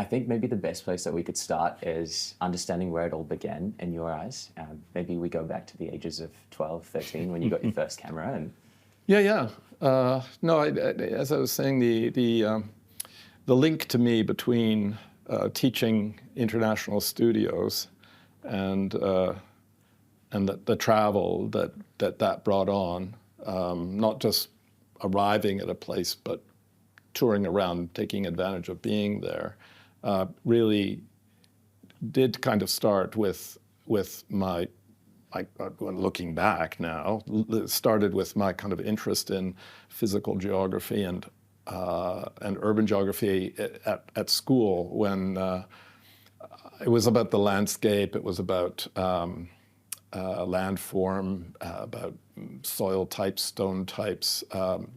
think maybe the best place that we could start is understanding where it all began in your eyes. Maybe we go back to the ages of 12, 13 when you got your first camera. And Yeah. No, as I was saying, the link to me between teaching international studios and the travel that brought on, not just arriving at a place, but touring around, taking advantage of being there, really did kind of start with my, looking back now, it started with my kind of interest in physical geography and urban geography at school, when it was about the landscape, it was about landform, about soil types, stone types,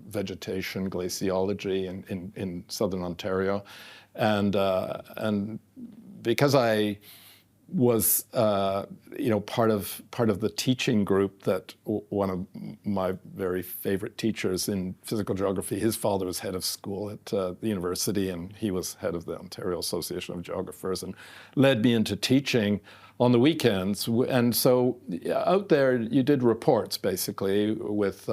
vegetation, glaciology in southern Ontario, and because I was part of the teaching group that one of my very favorite teachers in physical geography, his father was head of school at the university, and he was head of the Ontario Association of Geographers, and led me into teaching on the weekends. And so out there you did reports basically with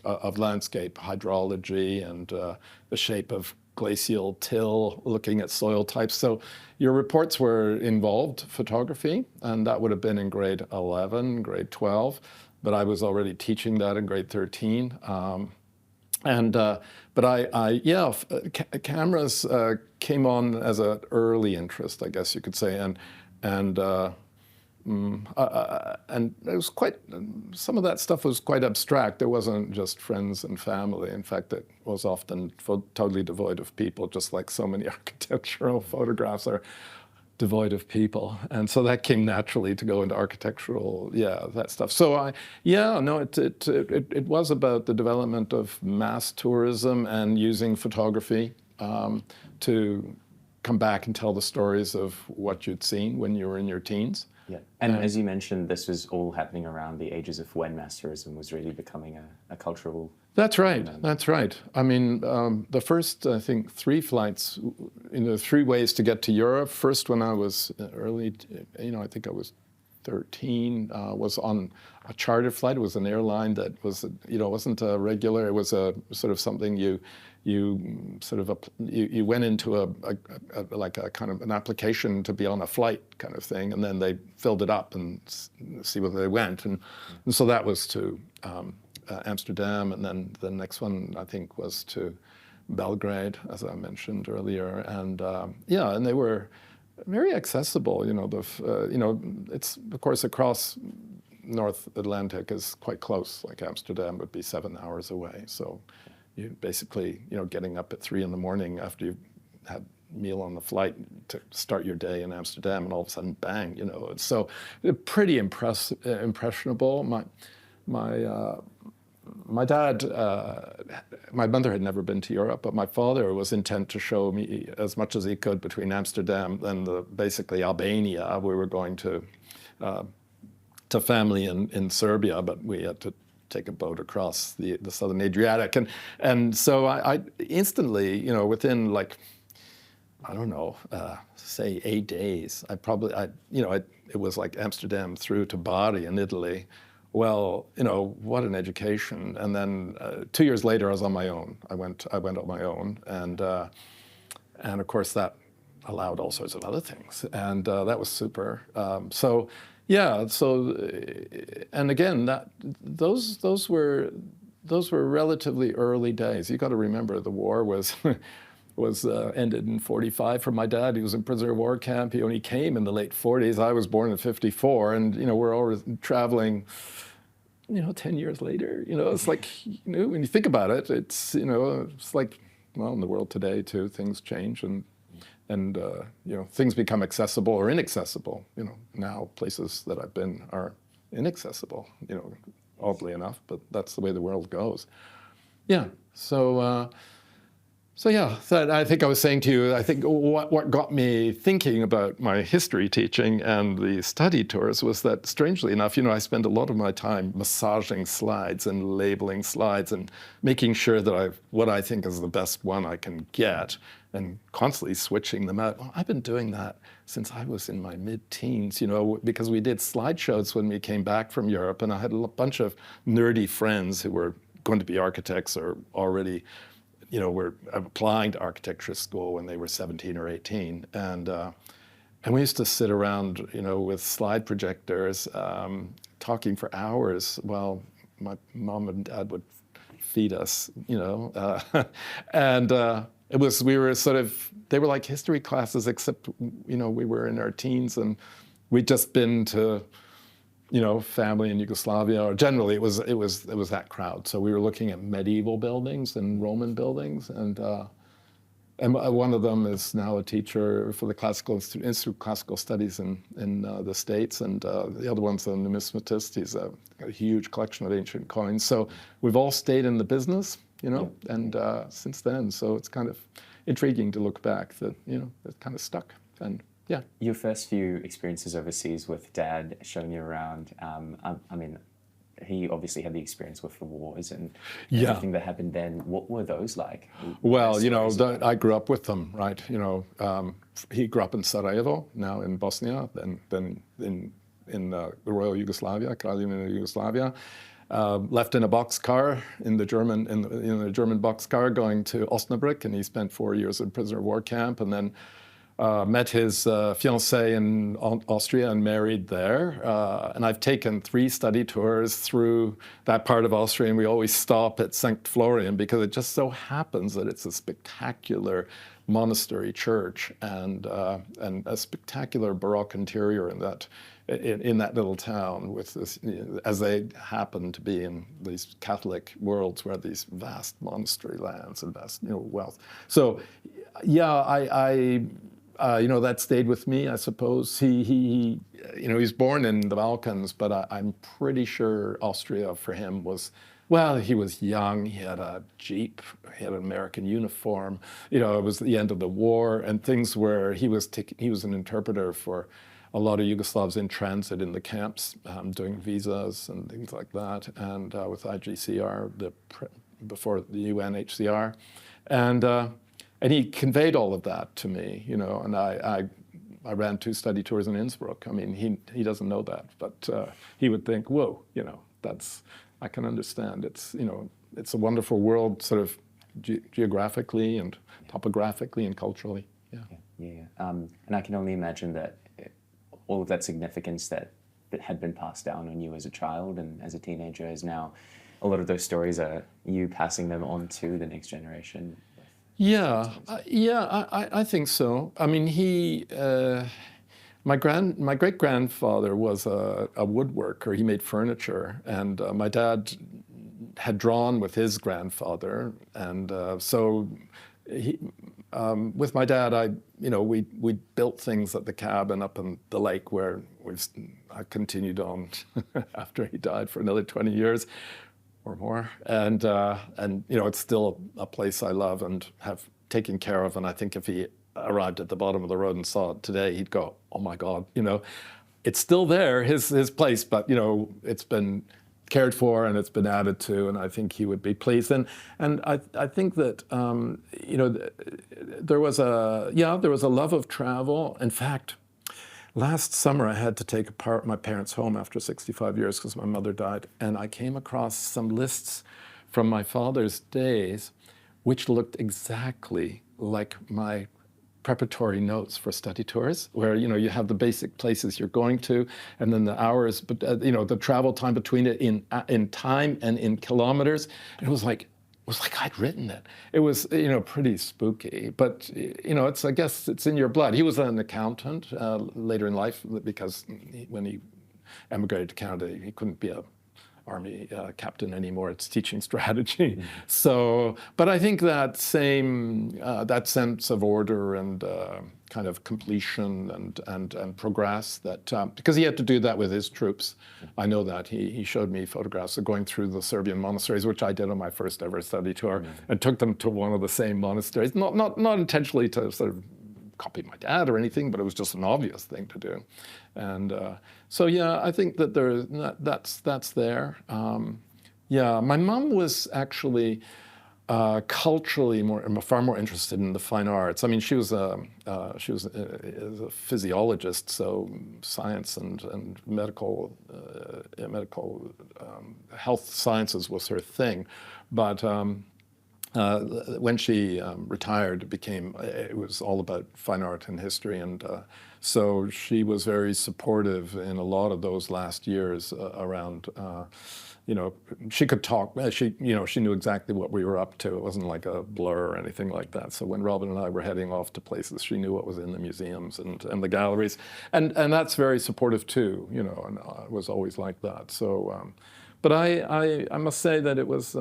of landscape hydrology and the shape of glacial till, looking at soil types. So your reports were involved photography, and that would have been in grade 11, grade 12, but I was already teaching that in grade 13. Cameras came on as an early interest, I guess you could say, and it was quite, some of that stuff was quite abstract. It wasn't just friends and family. In fact, it was often totally devoid of people, just like so many architectural photographs are devoid of people. And so that came naturally to go into architectural, that stuff. So it was about the development of mass tourism and using photography to come back and tell the stories of what you'd seen when you were in your teens. Yeah, and as you mentioned, this was all happening around the ages of when mass tourism was really becoming a cultural. That's right. That's right. I mean, the first, I think, 3 flights, 3 ways to get to Europe. First, when I was early, I think I was 13, was on a charter flight. It was an airline that was, wasn't a regular. It was a sort of something you went into a kind of an application to be on a flight kind of thing, and then they filled it up and see where they went, and so that was to Amsterdam, and then the next one I think was to Belgrade, as I mentioned earlier, and and they were very accessible. It's of course across North Atlantic is quite close. Like Amsterdam would be 7 hours away, so you basically, getting up at 3 a.m. after you've had a meal on the flight to start your day in Amsterdam, and all of a sudden, bang, So pretty impressionable. My dad, my mother had never been to Europe, but my father was intent to show me as much as he could between Amsterdam and basically Albania. We were going to family in Serbia, but we had to take a boat across the southern Adriatic, and so I instantly, within say 8 days, it was like Amsterdam through to Bari in Italy. Well, what an education! And then 2 years later, I was on my own. I went on my own, and of course that allowed all sorts of other things, and that was super. And again, those were relatively early days. You got to remember, the war was ended in 45 for my dad. He was in prisoner of war camp. He only came in the late 40s. I was born in 54, and we're always traveling. 10 years later, it's like, when you think about it, it's it's like, well, in the world today too, things change, and things become accessible or inaccessible. Now places that I've been are inaccessible, oddly enough, but that's the way the world goes. Yeah. That I think I was saying to you, I think what got me thinking about my history teaching and the study tours was that, strangely enough, I spend a lot of my time massaging slides and labeling slides and making sure that what I think is the best one I can get and constantly switching them out. Well, I've been doing that since I was in my mid-teens, you know, because we did slideshows when we came back from Europe, and I had a bunch of nerdy friends who were going to be architects or already, you know, were applying to architecture school when they were 17 or 18. And we used to sit around, you know, with slide projectors, talking for hours while my mom and dad would feed us, you know. We were sort of, they were like history classes, except, you know, we were in our teens and we'd just been to, you know, family in Yugoslavia, or generally it was that crowd. So we were looking at medieval buildings and Roman buildings, and one of them is now a teacher for the Institute of Classical Studies in the States, and the other one's a numismatist. He's got a huge collection of ancient coins. So we've all stayed in the business, you know, and since then. So it's kind of intriguing to look back that, you know, it's kind of stuck. And yeah. Your first few experiences overseas with Dad showing you around, I mean, he obviously had the experience with the wars and everything that happened then. What were those like? Well, you know, I grew up with them, right? You know, he grew up in Sarajevo, now in Bosnia, then in the Royal Yugoslavia, Kraljevina Yugoslavia. Left in a boxcar in the German boxcar going to Osnabrück, and he spent 4 years in prisoner of war camp, and then met his fiancée in Austria and married there. And I've taken 3 study tours through that part of Austria, and we always stop at St. Florian because it just so happens that it's a spectacular monastery church and a spectacular Baroque interior in that little town, with this, you know, as they happen to be in these Catholic worlds where these vast monastery lands and vast, you know, wealth. So, yeah, you know, that stayed with me, I suppose. He you know, he's born in the Balkans, but I'm pretty sure Austria for him was, well, he was young, he had a Jeep, he had an American uniform, you know, it was the end of the war, and things where he was an interpreter for a lot of Yugoslavs in transit in the camps, doing visas and things like that, and with IGCR, before the UNHCR. And he conveyed all of that to me, you know, and I ran 2 study tours in Innsbruck. I mean, he doesn't know that, but he would think, whoa, you know, I can understand. It's, you know, it's a wonderful world, sort of geographically and topographically and culturally. Yeah. And I can only imagine that all of that significance that had been passed down on you as a child and as a teenager is now, a lot of those stories are you passing them on to the next generation. Yeah, I think so. I mean, my great-grandfather was a woodworker. He made furniture, and my dad had drawn with his grandfather, and so with my dad, you know, we built things at the cabin up in the lake where I continued on after he died for another 20 years. Or more, and you know, it's still a place I love and have taken care of. And I think if he arrived at the bottom of the road and saw it today, he'd go, "Oh my God, you know, it's still there, his place, but you know, it's been cared for and it's been added to." And I think he would be pleased. And I think that you know, there was a love of travel. In fact, last summer, I had to take apart my parents' home after 65 years because my mother died, and I came across some lists from my father's days which looked exactly like my preparatory notes for study tours, where, you know, you have the basic places you're going to, and then the hours, but you know, the travel time between it in time and in kilometers. And it was like I'd written it. It was, you know, pretty spooky, but, you know, I guess it's in your blood. He was an accountant later in life because when he emigrated to Canada, he couldn't be a army captain anymore. It's teaching strategy. Mm-hmm. So, but I think that that sense of order and kind of completion and progress, that because he had to do that with his troops. I know that he showed me photographs of going through the Serbian monasteries, which I did on my first ever study tour, and took them to one of the same monasteries, not intentionally to sort of copy my dad or anything, but it was just an obvious thing to do. And so, yeah, I think that that's there. Yeah, my mom was actually culturally far more interested in the fine arts. I mean, she was a physiologist, so science and medical health sciences was her thing. But when she retired, it was all about fine art and history, and so she was very supportive in a lot of those last years around. She could talk. She knew exactly what we were up to. It wasn't like a blur or anything like that. So when Robin and I were heading off to places, she knew what was in the museums and the galleries, and that's very supportive too. And it was always like that. So, but I must say that it was.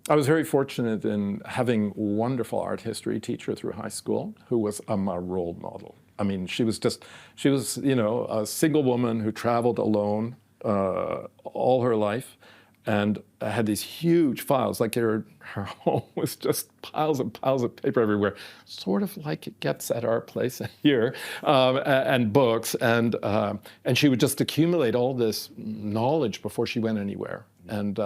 I was very fortunate in having a wonderful art history teacher through high school who was my role model. I mean, she was a single woman who traveled alone all her life and had these huge files, like her home was just piles and piles of paper everywhere, sort of like it gets at our place here, and books, and she would just accumulate all this knowledge before she went anywhere. And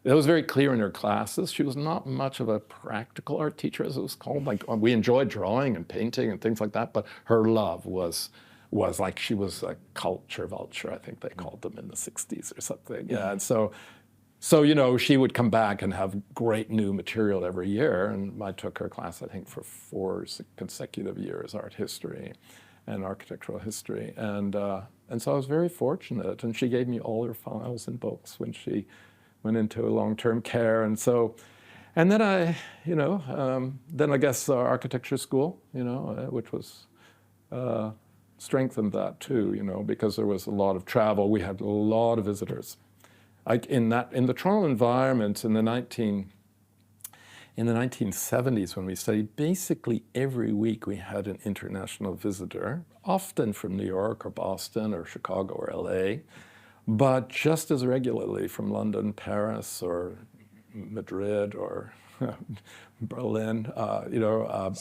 it was very clear in her classes. She was not much of a practical art teacher, as it was called. Like, we enjoyed drawing and painting and things like that, but her love was like, she was a culture vulture, I think they called them in the 60s or something. Yeah, and so she would come back and have great new material every year, and I took her class, I think, for 4 consecutive years, art history and architectural history. And so I was very fortunate, and she gave me all her files and books when she went into a long-term care. And then then I guess architecture school, which was strengthened that too, because there was a lot of travel. We had a lot of visitors. In the Toronto environment in the 1970s, when we studied, basically every week we had an international visitor, often from New York or Boston or Chicago or LA, but just as regularly from London, Paris, or Madrid, or Berlin,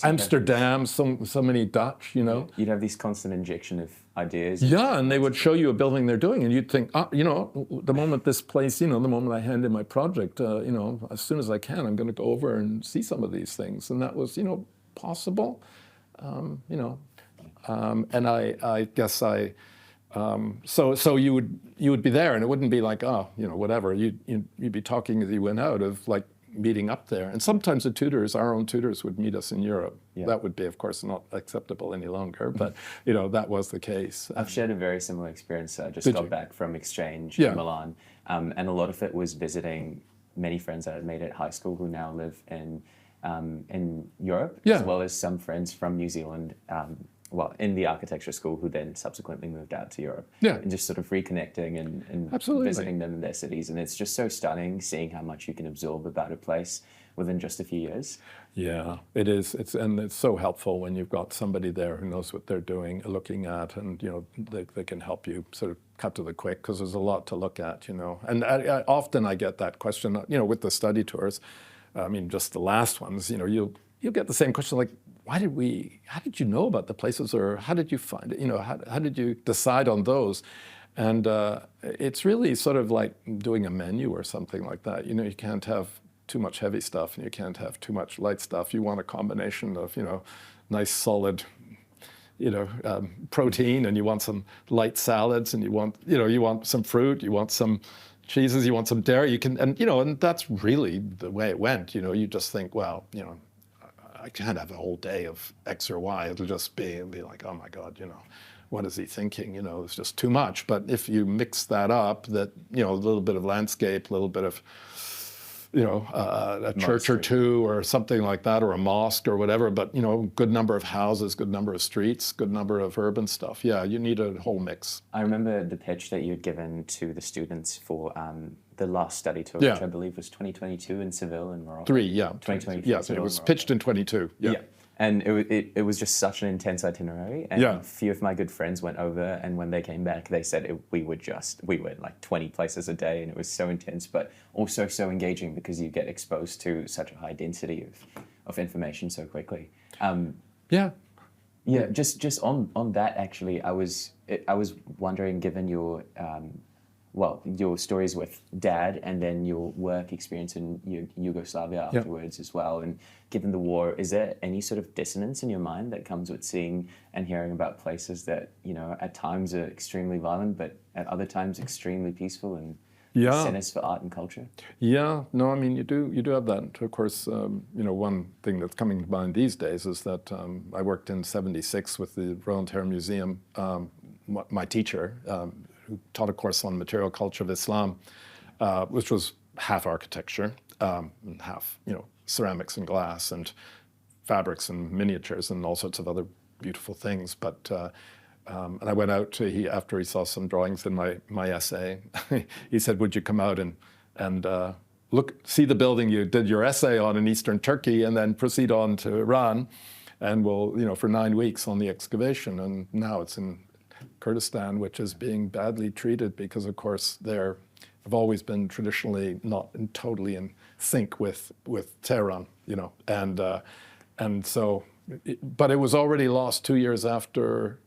Amsterdam, so many Dutch, You'd have this constant injection of ideas. Yeah, and they would show you a building they're doing, and you'd think, the moment this place, the moment I hand in my project, as soon as I can, I'm going to go over and see some of these things. And that was, possible, and I guess so you would be there, and it wouldn't be like, whatever. You'd be talking as you went out of like meeting up there. And sometimes our own tutors would meet us in Europe. Yeah. That would be, of course, not acceptable any longer, but that was the case. I've shared a very similar experience. I just got back from exchange in Milan, and a lot of it was visiting many friends that I'd made at high school who now live in Europe, as well as some friends from New Zealand, in the architecture school, who then subsequently moved out to Europe. Yeah. And just sort of reconnecting and visiting them in their cities. And it's just so stunning seeing how much you can absorb about a place within just a few years. Yeah, it is. It's so helpful when you've got somebody there who knows what they're doing, looking at, and they can help you sort of cut to the quick, because there's a lot to look at, And often I get that question, with the study tours. I mean, just the last ones, you'll get the same question, like, how did you know about the places, or how did you find it? How did you decide on those? And it's really sort of like doing a menu or something like that. You can't have too much heavy stuff, and you can't have too much light stuff. You want a combination of, nice solid, protein, and you want some light salads, and you want some fruit, you want some cheeses, you want some dairy. And that's really the way it went. You just think, well, I can't have a whole day of X or Y. It'll just be like, oh my God, what is he thinking? It's just too much. But if you mix that up, a little bit of landscape, a little bit of, a church or two or something like that, or a mosque or whatever, but, good number of houses, good number of streets, good number of urban stuff. Yeah, you need a whole mix. I remember the pitch that you had given to the students for the last study tour, which I believe was 2022 in Seville in Morocco. 2023. Yeah, it was pitched in 22. Yeah. And it was just such an intense itinerary. And a few of my good friends went over, and when they came back, they said we were like 20 places a day, and it was so intense, but also so engaging, because you get exposed to such a high density of information so quickly. Just on that, actually, I was wondering, given your well, your stories with Dad and then your work experience in Yugoslavia Yeah. afterwards as well. And given the war, is there any sort of dissonance in your mind that comes with seeing and hearing about places that, you know, at times are extremely violent, but at other times extremely peaceful and Yeah. centers for art and culture? Yeah, no, I mean, you do have that. Of course, you know, one thing that's coming to mind these days is that I worked in '76 with the Royal and Terror Museum. My teacher, who taught a course on material culture of Islam, which was half architecture and half, you know, ceramics and glass and fabrics and miniatures and all sorts of other beautiful things. But and I went out to after he saw some drawings in my essay. He said, "Would you come out and see the building you did your essay on in Eastern Turkey, and then proceed on to Iran, and we'll, you know, for 9 weeks on the excavation." And now it's in Kurdistan, which is being badly treated because, of course, they've always been traditionally not totally in sync with Tehran, you know, and so. But it was already lost 2 years after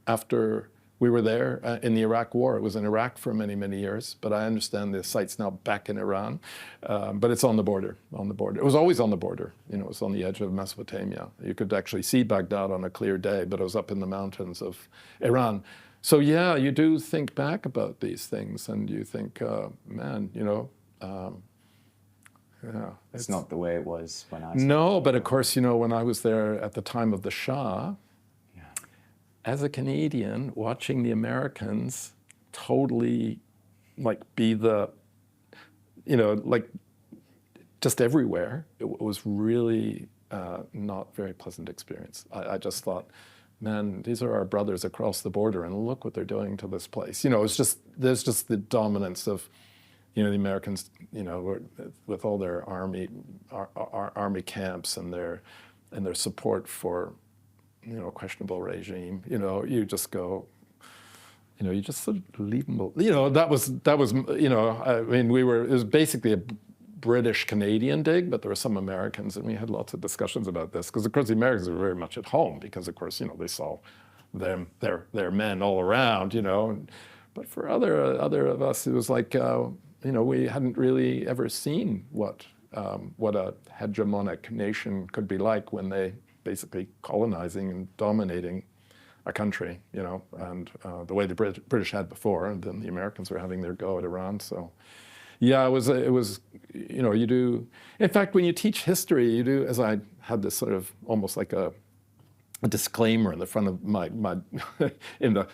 we were there in the Iraq War. It was in Iraq for many, many years, but I understand the site's now back in Iran. But it's on the border. It was always on the border. You know, it was on the edge of Mesopotamia. You could actually see Baghdad on a clear day, but it was up in the mountains of Iran. So yeah, you do think back about these things, and you think, man, you know. Yeah, it's not the way it was when I was. No, but of course, you know, when I was there at the time of the Shah, yeah, as a Canadian, watching the Americans totally, like, be the, you know, like, just everywhere, it was really not a very pleasant experience. I just thought, man, these are our brothers across the border, and look what they're doing to this place. You know, there's just the dominance of, you know, the Americans, you know, with all their army camps and their support for, you know, a questionable regime. You know, you just go, you know, you just sort of leave them. You know, that was, you know, I mean, it was basically a British-Canadian dig, but there were some Americans, and we had lots of discussions about this, because of course the Americans were very much at home, because of course, you know, they saw their men all around, you know. But for other of us, it was like, you know, we hadn't really ever seen what a hegemonic nation could be like when they basically colonizing and dominating a country, you know, and the way the British had before, and then the Americans were having their go at Iran. So, yeah, it was, you know, you do. In fact, when you teach history, you do, as I had this sort of almost like a disclaimer in the front of my in the,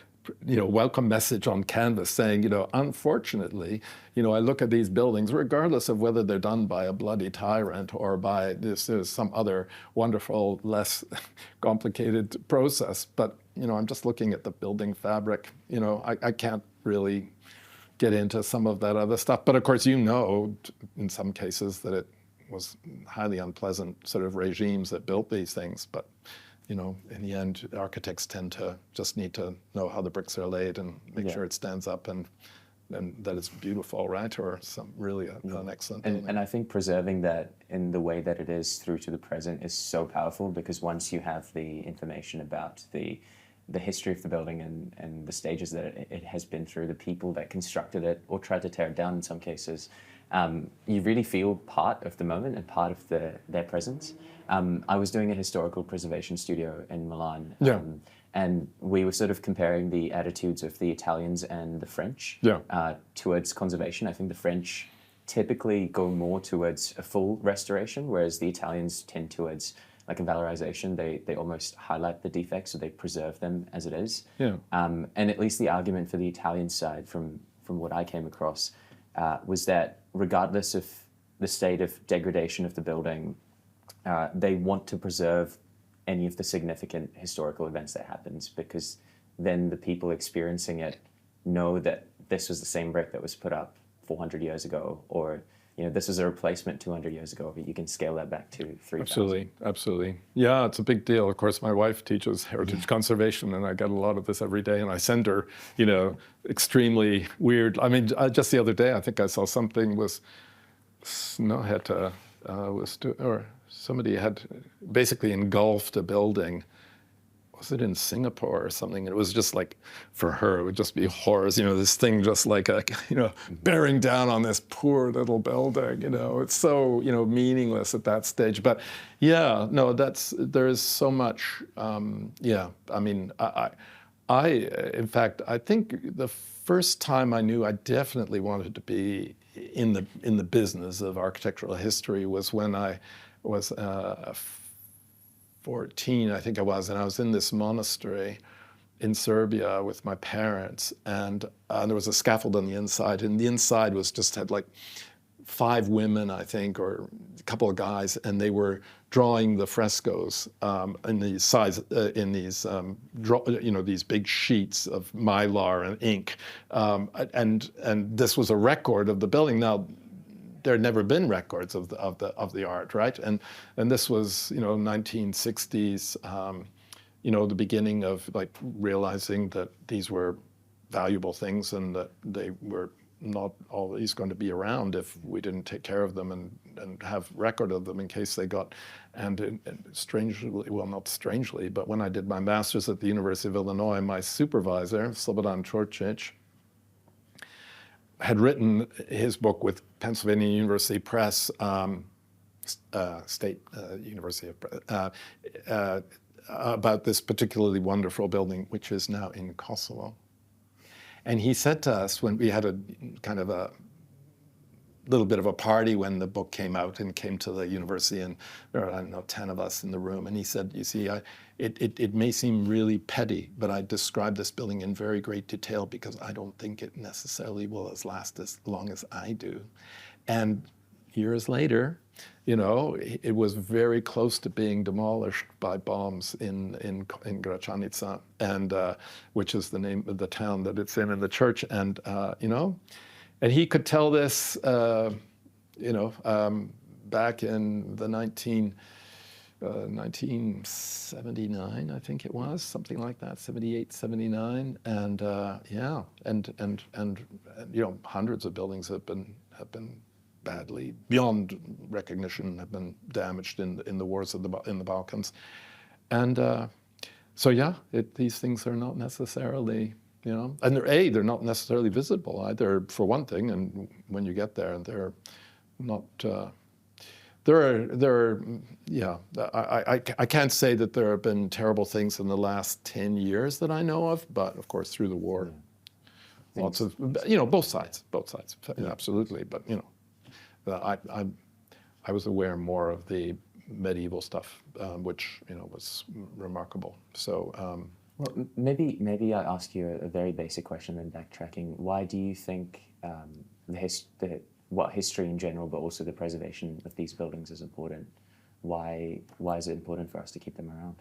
you know, welcome message on canvas saying, you know, unfortunately, you know, I look at these buildings, regardless of whether they're done by a bloody tyrant or by some other wonderful, less complicated process. But, you know, I'm just looking at the building fabric. You know, I can't really get into some of that other stuff. But of course, you know, in some cases that it was highly unpleasant sort of regimes that built these things. But you know, in the end, architects tend to just need to know how the bricks are laid and make sure it stands up and that it's beautiful, right? Or some really an excellent building. And I think preserving that in the way that it is through to the present is so powerful, because once you have the information about the history of the building and the stages that it has been through, the people that constructed it or tried to tear it down in some cases, you really feel part of the moment and part of their presence. I was doing a historical preservation studio in Milan, and we were sort of comparing the attitudes of the Italians and the French towards conservation. I think the French typically go more towards a full restoration, whereas the Italians tend towards like a valorization. They almost highlight the defects, or they preserve them as it is. And at least the argument for the Italian side, from what I came across, was that regardless of the state of degradation of the building, they want to preserve any of the significant historical events that happens, because then the people experiencing it know that this was the same brick that was put up 400 years ago, or, you know, this is a replacement 200 years ago, but you can scale that back to 3,000. Absolutely. Yeah, it's a big deal. Of course, my wife teaches heritage conservation, and I get a lot of this every day, and I send her, you know, extremely weird. I mean, just the other day, I think I saw something was Snøhetta or somebody had basically engulfed a building. was it in Singapore or something? It was just like, for her, it would just be horrors, this thing just like a, bearing down on this poor little building, It's so, meaningless at that stage. But yeah, no, there is so much, yeah. I mean, in fact, I think the first time I knew I definitely wanted to be in the business of architectural history was when I was 14, I think I was, and I was in this monastery in Serbia with my parents, and there was a scaffold on the inside, and the inside had like 5 women, I think, or a couple of guys, and they were drawing the frescoes in these these big sheets of mylar and ink, and this was a record of the building. Now, there had never been records of the art, right? And this was 1960s, the beginning of like realizing that these were valuable things and that they were not always going to be around if we didn't take care of them and have record of them in case they got. And strangely, well, not strangely, but when I did my master's at the University of Illinois, my supervisor, Slobodan Čorčić, had written his book with Pennsylvania University Press, State University of about this particularly wonderful building, which is now in Kosovo. And he said to us, when we had a kind of a little bit of a party when the book came out and came to the university, and there were, I don't know, 10 of us in the room, and he said, you see, it may seem really petty, but I described this building in very great detail because I don't think it necessarily will last as long as I do. And years later, it was very close to being demolished by bombs in Gračanica, and which is the name of the town that it's in the church, and and he could tell this, back in the 1979, I think it was, something like that, 78, 79, and yeah, and hundreds of buildings have been badly, beyond recognition, have been damaged in the wars in the Balkans, and so yeah, these things are not necessarily. And they're not necessarily visible either, for one thing. And when you get there, they're not. Yeah. I can't say that there have been terrible things in the last 10 years that I know of, but of course through the war, lots of both sides, absolutely. But I was aware more of the medieval stuff, which was remarkable. So. Well, maybe I ask you a very basic question then, backtracking. Why do you think history in general, but also the preservation of these buildings is important? Why is it important for us to keep them around?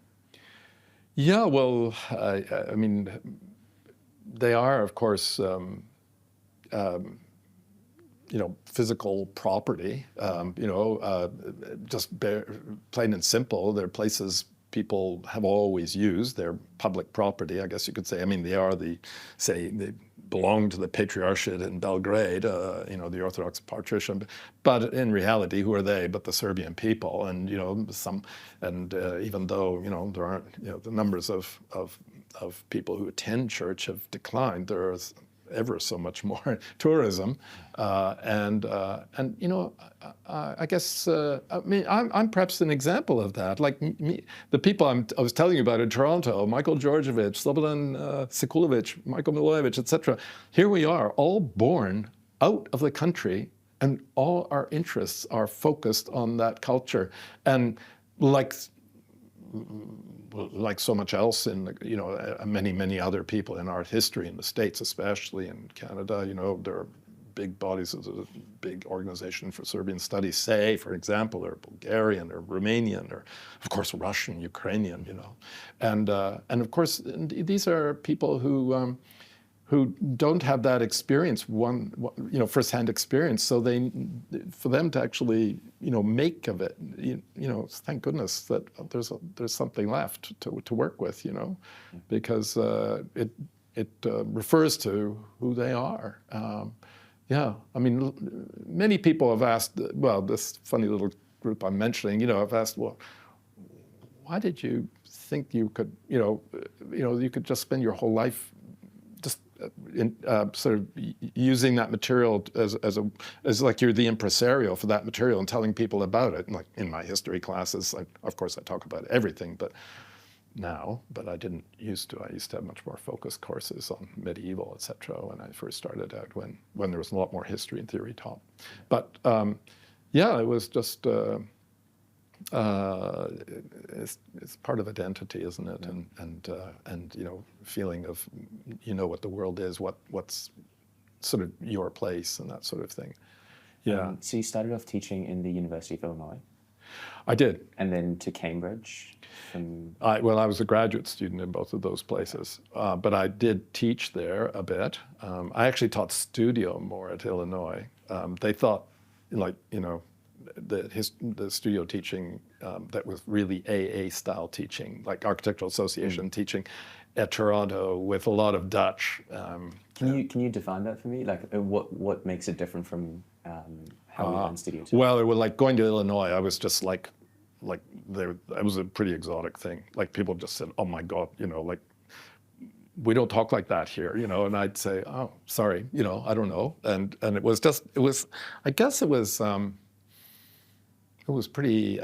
Yeah, well, I mean, they are, of course, physical property. Just plain and simple. They're places people have always used. They're public property, I guess you could say. I mean, they belong to the Patriarchate in Belgrade, the Orthodox Patriarchate. But in reality, who are they but the Serbian people? And even though there aren't the numbers of people who attend church have declined, there is ever so much more tourism, I guess I'm perhaps an example of that. Like the people I was telling you about in Toronto, Michael Georgievich, Slobodan Sekulovic, Michael Milojevic, etc. Here we are, all born out of the country, and all our interests are focused on that culture, and like so much else in many other people in art history in the States, especially in Canada, there are big bodies of the big organization for Serbian studies, say, for example, or Bulgarian or Romanian or, of course, Russian, Ukrainian, and of course these are people who don't have that experience, firsthand experience. So for them to actually, make of it, thank goodness that there's something left to work with, because it refers to who they are. Yeah, I mean, many people have asked. Well, this funny little group I'm mentioning, have asked, well, why did you think you could, you could just spend your whole life just sort of using that material as like you're the impresario for that material and telling people about it. And like in my history classes, of course I talk about everything, but I didn't used to. I used to have much more focused courses on medieval, etc. when I first started out, when there was a lot more history and theory taught. But it was just it's part of identity, isn't it? And feeling of what the world is, what's sort of your place and that sort of thing. Yeah. So you started off teaching in the University of Illinois. I did. And then to Cambridge? I was a graduate student in both of those places, but I did teach there a bit. I actually taught studio more at Illinois. They thought, the studio teaching that was really AA style teaching, like Architectural Association teaching at Toronto with a lot of Dutch. Can you define that for me? Like what makes it different from how we learn studio teaching? Well, it was like going to Illinois. I was just like there. It was a pretty exotic thing. Like people just said, "Oh my God," like we don't talk like that here, And I'd say, "Oh, sorry, I don't know." And it was I guess it was pretty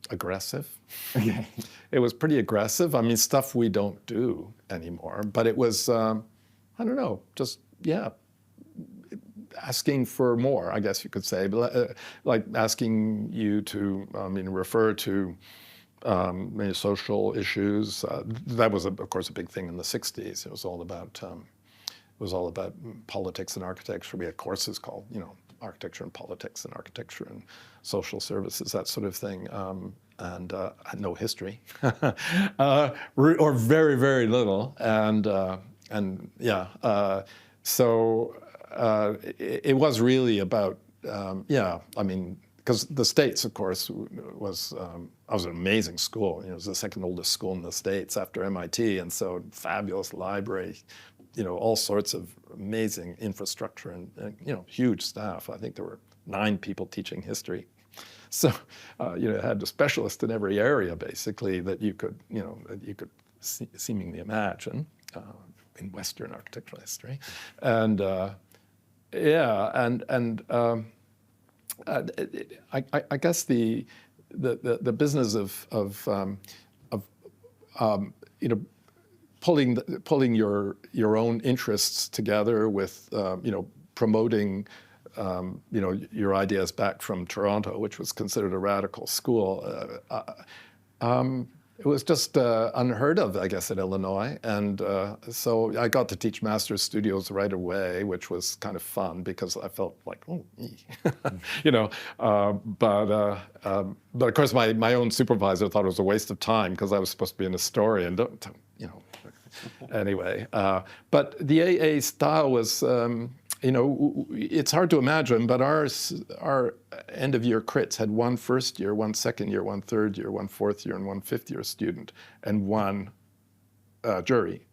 aggressive. Okay. It was pretty aggressive. I mean, stuff we don't do anymore. But it was, I don't know, just asking for more, I guess you could say, but like asking you to, refer to many social issues. That was, of course, a big thing in the 60s. It was all about politics and architecture. We had courses called, architecture and politics and architecture and social services, that sort of thing. And I had no history, or very, very little. So it was really about, because the States, of course, was an amazing school. It was the second oldest school in the States after MIT, and so fabulous library, all sorts of amazing infrastructure and huge staff. I think there were 9 people teaching history. So, it had a specialist in every area, basically, that you could seemingly imagine in Western architectural history. And I guess the business of pulling your own interests together with promoting your ideas back from Toronto, which was considered a radical school. It was just unheard of, I guess, at Illinois. And so I got to teach master's studios right away, which was kind of fun because I felt like, but of course my own supervisor thought it was a waste of time because I was supposed to be an historian, Anyway, but the AA style was, it's hard to imagine, but our end of year crits had 1 first year, 1 second year, 1 third year, 1 fourth year, and 1 fifth year student, and 1 jury.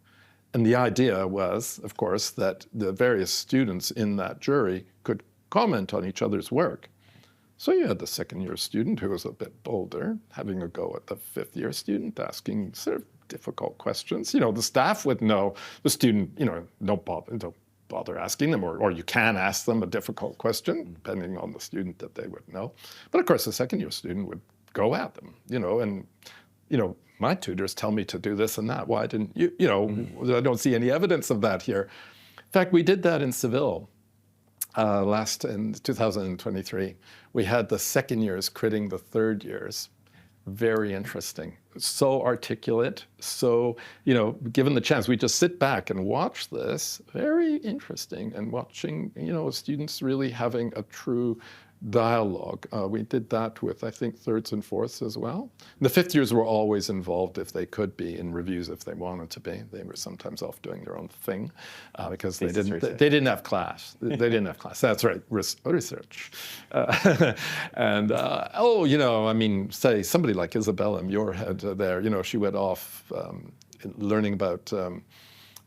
And the idea was, of course, that the various students in that jury could comment on each other's work. So you had the second year student who was a bit bolder, having a go at the 5th year student, asking sort of difficult questions. The staff would know the student, don't bother asking them, or you can ask them a difficult question, depending on the student that they would know. But of course, the second year student would go at them, and my tutors tell me to do this and that. Why didn't you? I don't see any evidence of that here. In fact, we did that in Seville in 2023. We had the second years critting the third years. Very interesting. So articulate. So, given the chance, we just sit back and watch this. Very interesting. And watching, students really having a true dialogue. We did that with, I think, thirds and fourths as well. The 5th years were always involved if they could be in reviews if they wanted to be. They were sometimes off doing their own thing because they didn't have class. They didn't have class. That's right, research. Say somebody like Isabella Muirhead there. She went off learning about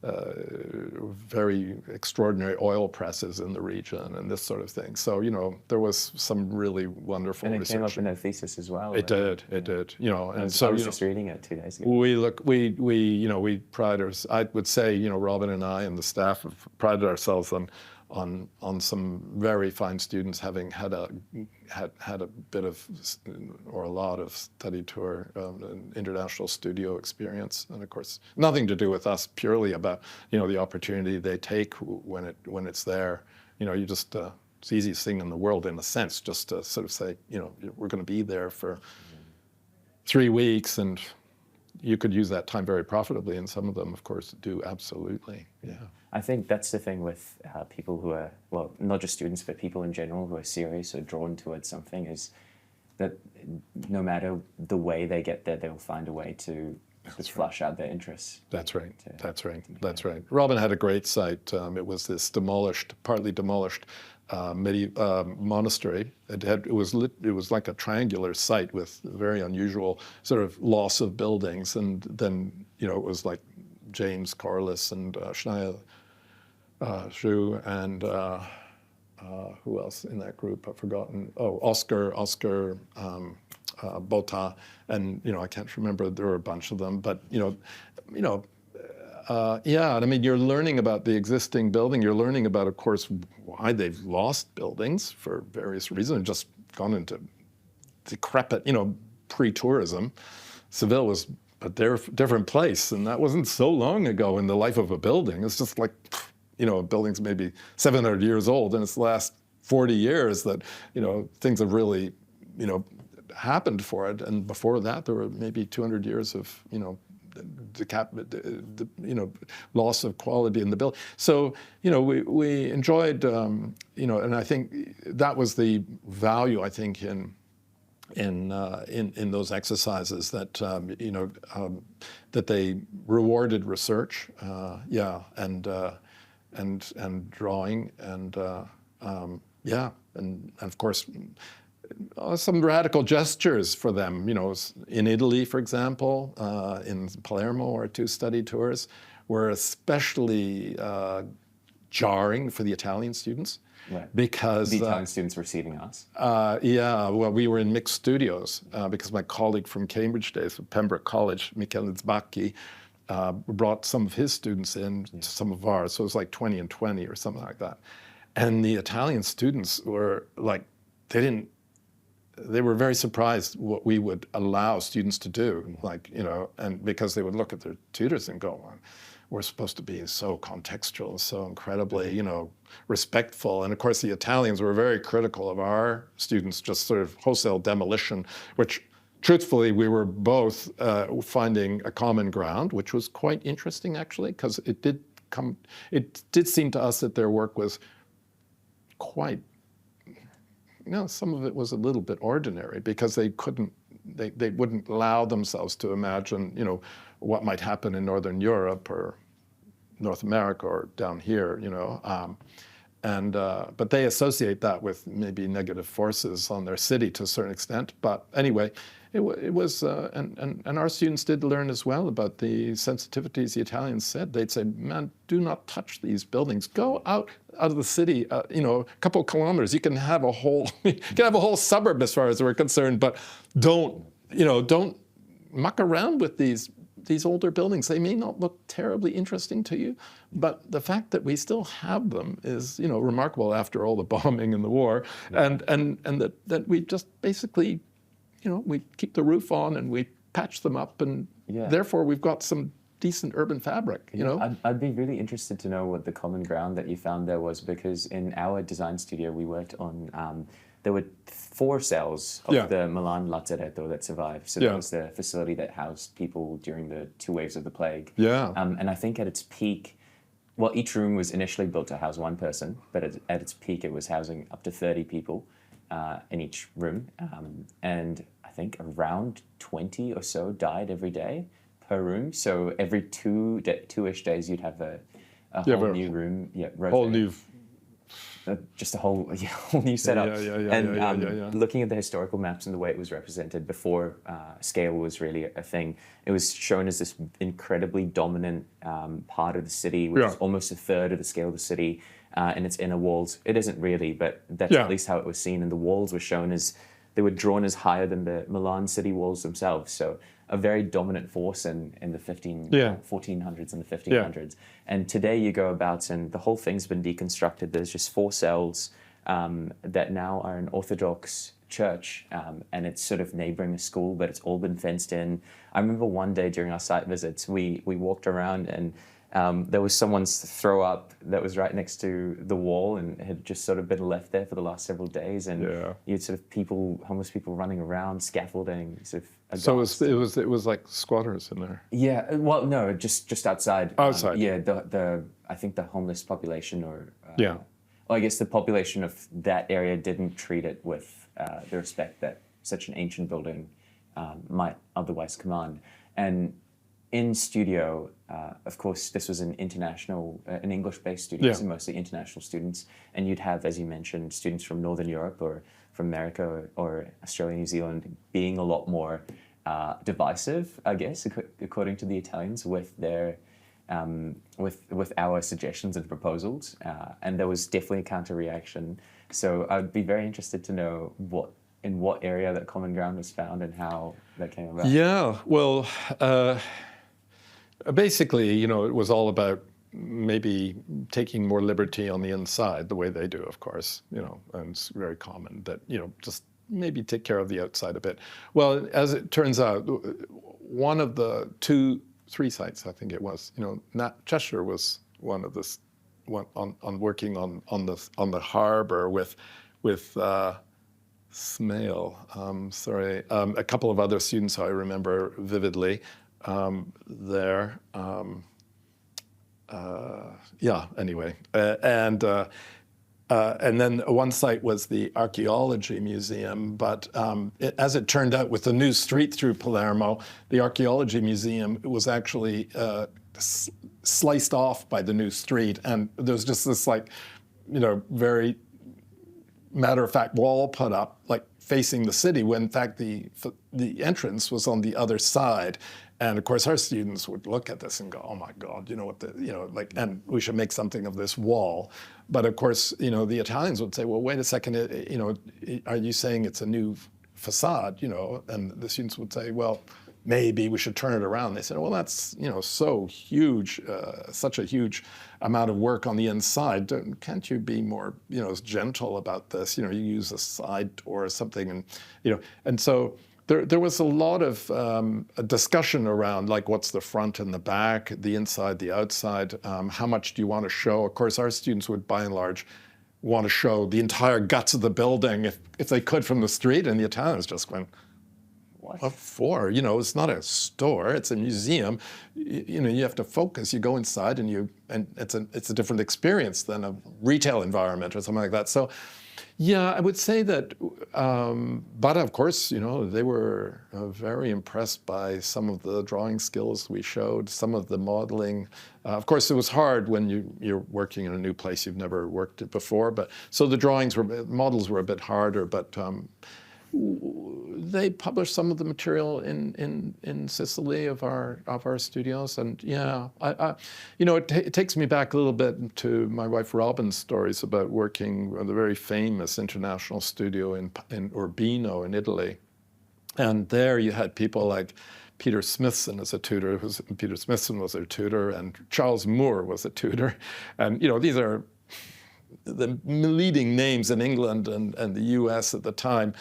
very extraordinary oil presses in the region and this sort of thing. So, there was some really wonderful And it research. came up in a thesis as well. It did, and I so, was just reading it 2 days ago. we pride ourselves, I would say, Robin and I and the staff have prided ourselves on some very fine students having had a bit of, or a lot of study tour, and international studio experience, and of course nothing to do with us, purely about the opportunity they take when it's there. You just it's the easiest thing in the world, in a sense, just to sort of say, we're going to be there for 3 weeks, and you could use that time very profitably, and some of them, of course, do absolutely. Yeah. I think that's the thing with people who are, well, not just students, but people in general who are serious or drawn towards something, is that no matter the way they get there, they'll find a way to just flush out their interests. That's right. That's right. That's right. Robin had a great site. It was this partly demolished monastery. It was like a triangular site with very unusual sort of loss of buildings, and then it was like James Corliss and Schneider Zhu and who else in that group? I've forgotten. Oh, Oscar Bota, and I can't remember. There were a bunch of them, but yeah. And I mean, you're learning about the existing building. You're learning about, of course, why they've lost buildings for various reasons, just gone into decrepit, pre-tourism. Seville was a different place, and that wasn't so long ago in the life of a building. It's just like, a building's maybe 700 years old, and it's the last 40 years that, things have really, happened for it. And before that, there were maybe 200 years of, loss of quality in the building. So, we enjoyed, and I think that was the value, I think, in those exercises, that that they rewarded research, and drawing, and and of course some radical gestures for them. In Italy, for example, in Palermo, our 2 study tours were especially jarring for the Italian students. Right. Because the Italian students receiving us. Well, we were in mixed studios because my colleague from Cambridge days, from Pembroke College, Michele Zbacchi, brought some of his students in to some of ours. So it was like 20 and 20 or something like that. And the Italian students were like, they were very surprised what we would allow students to do, and because they would look at their tutors and go, we're supposed to be so contextual, so incredibly, respectful. And of course, the Italians were very critical of our students, just sort of wholesale demolition, which truthfully, we were both finding a common ground, which was quite interesting, actually, because it did seem to us that their work was quite, some of it was a little bit ordinary, because they wouldn't allow themselves to imagine, what might happen in Northern Europe or North America or down here, but they associate that with maybe negative forces on their city to a certain extent. But anyway, it was, and our students did learn as well about the sensitivities. The Italians said, they'd say, man, do not touch these buildings. Go out of the city, a couple of kilometers. You can have a whole, suburb as far as we're concerned, but don't muck around with these older buildings. They may not look terribly interesting to you, but the fact that we still have them is, remarkable after all the bombing and the war, and that we just basically, we keep the roof on and we patch them up, and therefore we've got some decent urban fabric, I'd be really interested to know what the common ground that you found there was, because in our design studio we worked on, there were 4 cells of the Milan Lazzaretto that survived. So that was the facility that housed people during the 2 waves of the plague. And I think at its peak, well, each room was initially built to house 1 person, but at its peak it was housing up to 30 people in each room. And I think around 20 or so died every day per room. So every 2-ish days you'd have a whole new room. Whole new just a whole, whole new setup. Yeah. Looking at the historical maps and the way it was represented before scale was really a thing, it was shown as this incredibly dominant part of the city, which is almost a third of the scale of the city, and its inner walls. It isn't really, but that's at least how it was seen. And the walls were shown as, they were drawn as higher than the Milan city walls themselves. So a very dominant force in the 1400s and the 1500s. And today you go about and the whole thing's been deconstructed. There's just 4 cells that now are an Orthodox church, and it's sort of neighboring a school, but it's all been fenced in. I remember one day during our site visits, we walked around and there was someone's throw up that was right next to the wall and had just sort of been left there for the last several days. And you had sort of homeless people running around, scaffolding, sort of. So it was like squatters in there. Yeah, well, no, just outside. Outside. I think the homeless population, well, I guess the population of that area didn't treat it with the respect that such an ancient building might otherwise command. And in studio, of course, this was an English-based studio, so mostly international students. And you'd have, as you mentioned, students from Northern Europe or from America or Australia, New Zealand, being a lot more divisive, I guess, according to the Italians, with their with our suggestions and proposals. And there was definitely a counter-reaction. So I'd be very interested to know in what area that common ground was found and how that came about. Yeah, well, basically, it was all about maybe taking more liberty on the inside, the way they do, of course, and it's very common that, just maybe take care of the outside a bit. Well, as it turns out, one of the 3 sites, I think it was, Cheshire was one of the on working on the harbour with Smale, a couple of other students I remember vividly there. Anyway, and then one site was the archaeology museum, but as it turned out, with the new street through Palermo, the archaeology museum was actually sliced off by the new street, and there was just this very matter-of-fact wall put up, facing the city, when in fact the entrance was on the other side. And of course, our students would look at this and go, "Oh my God, and we should make something of this wall." But of course, the Italians would say, "Well, wait a second, are you saying it's a new facade?" And the students would say, "Well, maybe we should turn it around." They said, "Well, that's so huge, such a huge amount of work on the inside. Can't you be more gentle about this? You use a side door or something." And so. There was a lot of discussion around what's the front and the back, the inside, the outside, how much do you want to show? Of course, our students would by and large want to show the entire guts of the building if they could from the street, and the Italians just went, "What for? It's not a store, it's a museum. You have to focus. You go inside and it's a different experience than a retail environment or something like that." So. Yeah, I would say that, but of course, they were very impressed by some of the drawing skills we showed, some of the modeling. Of course, it was hard when you're working in a new place you've never worked it before, so the models were a bit harder, but they published some of the material in Sicily of our studios, and it takes me back a little bit to my wife Robin's stories about working at the very famous international studio in Urbino in Italy, and there you had people like Peter Smithson as a tutor. Peter Smithson was their tutor, and Charles Moore was a tutor, and these are the leading names in England and the U.S. at the time,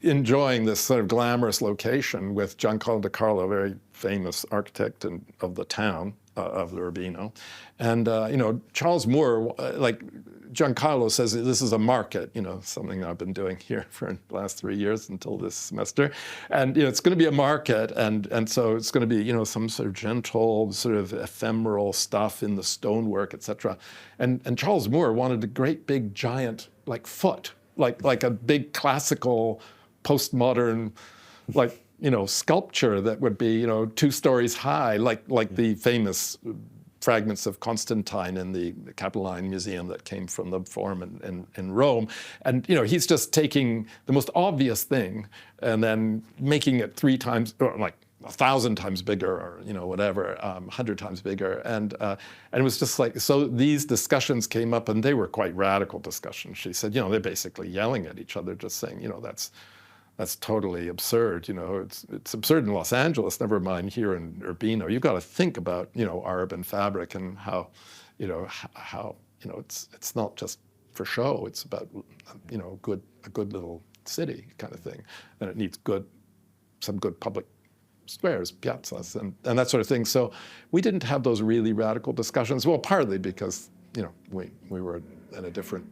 enjoying this sort of glamorous location with Giancarlo De Carlo, a very famous architect of the town of Urbino. And, Charles Moore, Giancarlo says, this is a market, something I've been doing here for the last 3 years until this semester. And, it's going to be a market. And so it's going to be, some sort of gentle, sort of ephemeral stuff in the stonework, et cetera. And Charles Moore wanted a great big giant, foot, like a big classical postmodern, sculpture that would be, 2 stories high, like the famous fragments of Constantine in the Capitoline Museum that came from the Forum in Rome. And, he's just taking the most obvious thing and then making it 3 times, or like 1,000 times bigger, or whatever, 100 times bigger, and it was just like, so these discussions came up, and they were quite radical discussions. She said, they're basically yelling at each other, just saying, that's totally absurd. It's absurd in Los Angeles, never mind here in Urbino. You've got to think about our urban fabric and how it's not just for show. It's about a good little city kind of thing, and it needs some good public squares, piazzas, and that sort of thing. So we didn't have those really radical discussions. Well, partly because we were in a different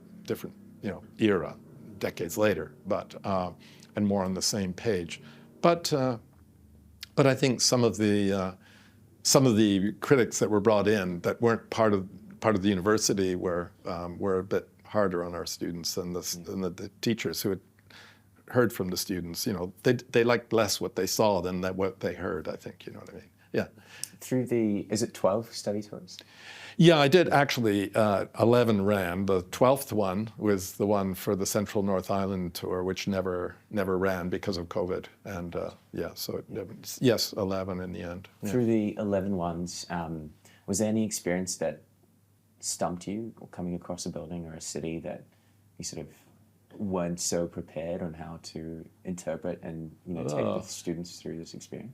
era, decades later, but and more on the same page. But I think some of the critics that were brought in that weren't part of the university were a bit harder on our students than the teachers who had heard from the students. They liked less what they saw than what they heard, I think, you know what I mean? Yeah. Through is it 12 study tours? Yeah, I did actually. 11 ran. The 12th one was the one for the Central North Island tour, which never ran because of COVID. And yes, 11 in the end. Yeah. Through the 11 ones, was there any experience that stumped you, or coming across a building or a city that you sort of weren't so prepared on how to interpret and take the students through this experience?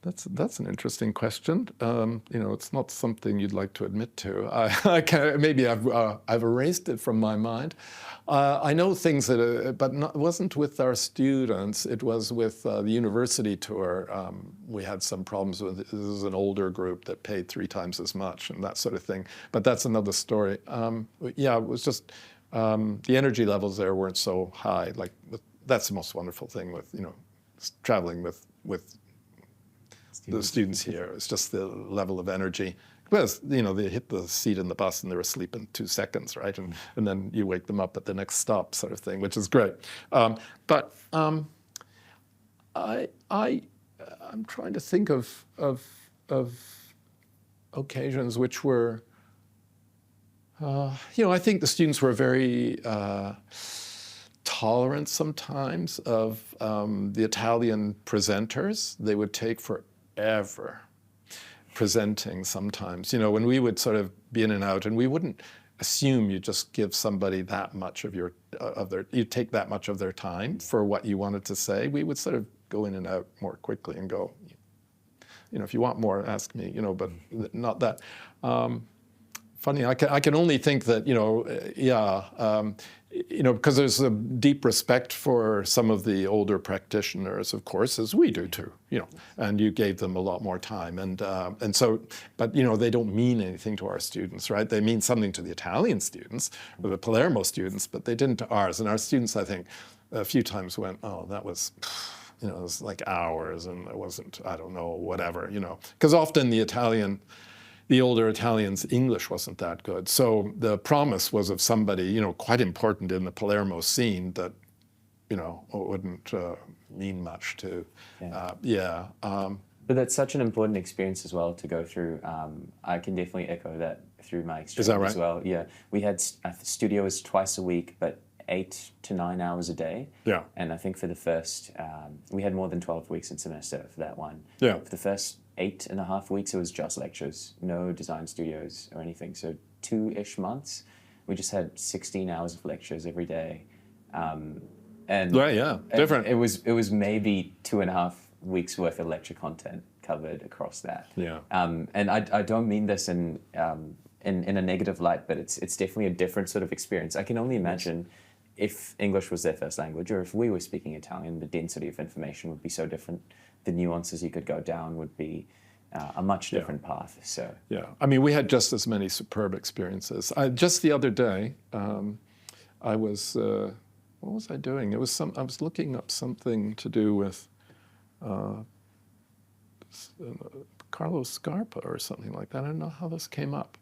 That's an interesting question. It's not something you'd like to admit to. Maybe I've erased it from my mind. I know things but it wasn't with our students. It was with the university tour. We had some problems with it. This is an older group that paid 3 times as much and that sort of thing. But that's another story. It was just the energy levels there weren't so high. That's the most wonderful thing with traveling with the students here. It's just the level of energy. Because, they hit the seat in the bus and they're asleep in 2 seconds, right? And then you wake them up at the next stop, sort of thing, which is great. But I'm trying to think of occasions which were, I think the students were very tolerant sometimes of the Italian presenters. They would take forever presenting sometimes. When we would sort of be in and out, and we wouldn't assume you just give somebody that much you take that much of their time for what you wanted to say. We would sort of go in and out more quickly and go, if you want more, ask me, but not that. Funny, I can only think that, because there's a deep respect for some of the older practitioners, of course, as we do too, and you gave them a lot more time. And so, but, they don't mean anything to our students, right? They mean something to the Italian students, or the Palermo students, but they didn't to ours. And our students, I think, a few times went, oh, that was, it was like hours, and it wasn't, I don't know, whatever, because often the older Italians' English wasn't that good. So the promise was of somebody, quite important in the Palermo scene that, wouldn't mean much to, But that's such an important experience as well to go through. I can definitely echo that through my experience Is that right? as well. Yeah, we had studios twice a week, but 8 to 9 hours a day. Yeah. And I think for the first, we had more than 12 weeks in semester for that one. Yeah. For the first 8.5 weeks, it was just lectures, no design studios or anything. So 2-ish months, we just had 16 hours of lectures every day. Different. It was maybe 2.5 weeks worth of lecture content covered across that. Yeah. And I don't mean this in a negative light, but it's definitely a different sort of experience. I can only imagine if English was their first language, or if we were speaking Italian, the density of information would be so different. The nuances you could go down would be a much different path. So we had just as many superb experiences. Just the other day, I was what was I doing? I was looking up something to do with Carlos Scarpa or something like that. I don't know how this came up.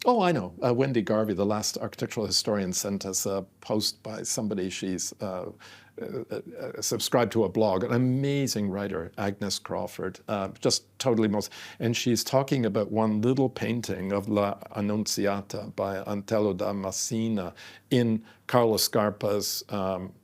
Oh, I know. Wendy Garvey, the last architectural historian, sent us a post by somebody. She's subscribed to a blog, an amazing writer, Agnes Crawford, just totally most. And she's talking about one little painting of La Annunziata by Antello da Messina in Carlo Scarpa's Palazzo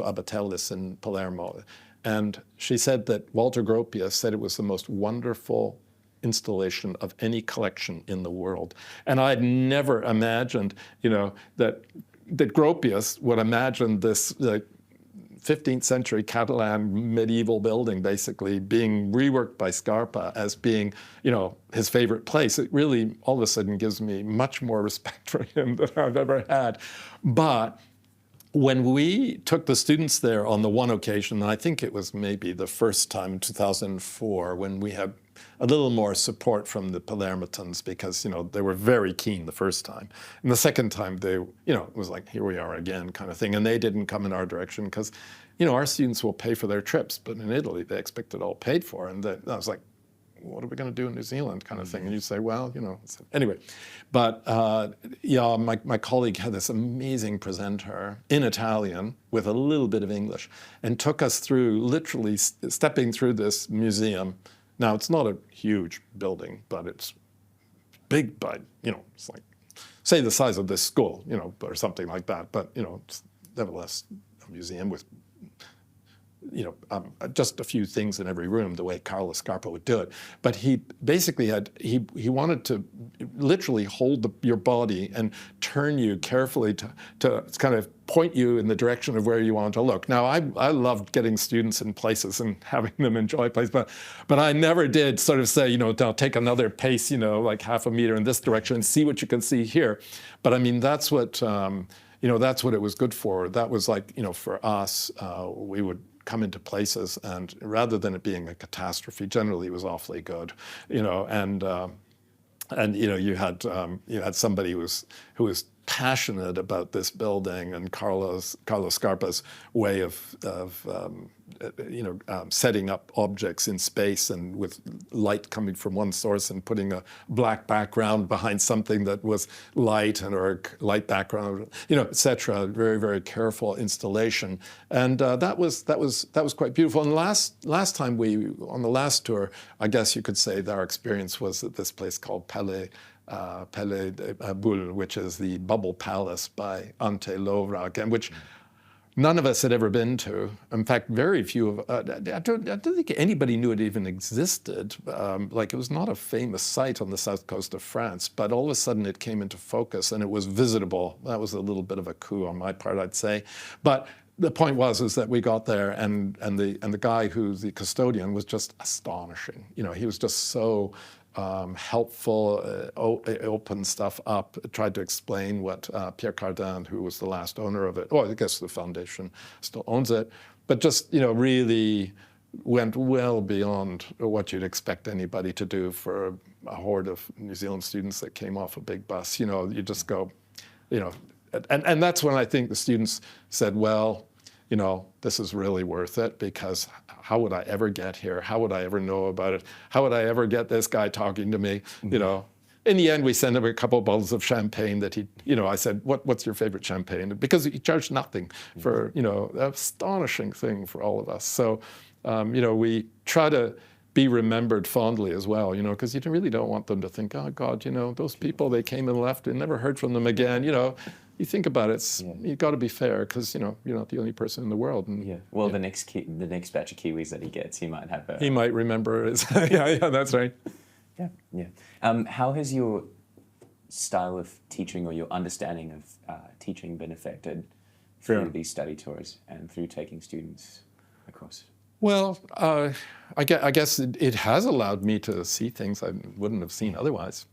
Abatellis in Palermo. And she said that Walter Gropius said it was the most wonderful installation of any collection in the world. And I'd never imagined, that Gropius would imagine this 15th century Catalan medieval building basically being reworked by Scarpa as being, his favorite place. It really all of a sudden gives me much more respect for him than I've ever had. But when we took the students there on the one occasion, and I think it was maybe the first time in 2004, when we had a little more support from the Palermitans, because they were very keen the first time, and the second time they, it was like, here we are again kind of thing, and they didn't come in our direction because, our students will pay for their trips, but in Italy they expect it all paid for, and I was like, what are we going to do in New Zealand kind of thing? And you say, well, anyway. But my colleague had this amazing presenter in Italian with a little bit of English and took us through, literally stepping through this museum. Now, it's not a huge building, but it's big by, it's like, say the size of this school, or something like that. But, it's nevertheless a museum with just a few things in every room, the way Carlo Scarpa would do it. But he basically he wanted to literally hold your body and turn you carefully to kind of point you in the direction of where you want to look. Now, I loved getting students in places and having them enjoy places, but I never did sort of say, now take another pace, like half a meter in this direction and see what you can see here. But I mean, that's what, that's what it was good for. That was like, for us, we would come into places, and rather than it being a catastrophe, generally it was awfully good, and you had somebody who was passionate about this building, and Carlos Scarpa's way of setting up objects in space and with light coming from one source and putting a black background behind something that was light or a light background, etc. Very, very careful installation, and that was quite beautiful. And last time on the last tour, I guess you could say that our experience was at this place called Palais Bull, which is the Bubble Palace by Ante Lovrak, and which none of us had ever been to. In fact, very few of I don't think anybody knew it even existed. Like, it was not a famous site on the south coast of France, but all of a sudden it came into focus and it was visitable. That was a little bit of a coup on my part, I'd say. But the point is that we got there, and the guy who's the custodian was just astonishing. He was just so helpful, opened stuff up, tried to explain what Pierre Cardin, who was the last owner of it, I guess the foundation still owns it, but just, really went well beyond what you'd expect anybody to do for a horde of New Zealand students that came off a big bus. You just go, and that's when I think the students said, well, this is really worth it, because how would I ever get here? How would I ever know about it? How would I ever get this guy talking to me? In the end, we sent him a couple of bottles of champagne that I said, what's your favorite champagne? Because he charged nothing for, an astonishing thing for all of us. So, we try to be remembered fondly as well, because you really don't want them to think, oh God, those people, they came and left and never heard from them again, You think about it, you've got to be fair, because you're not the only person in the world. And, Well, the next batch of Kiwis that he gets, he might have he might remember it. yeah, that's right. Yeah. How has your style of teaching or your understanding of teaching been affected through these study tours and through taking students across? Well, I guess it has allowed me to see things I wouldn't have seen otherwise.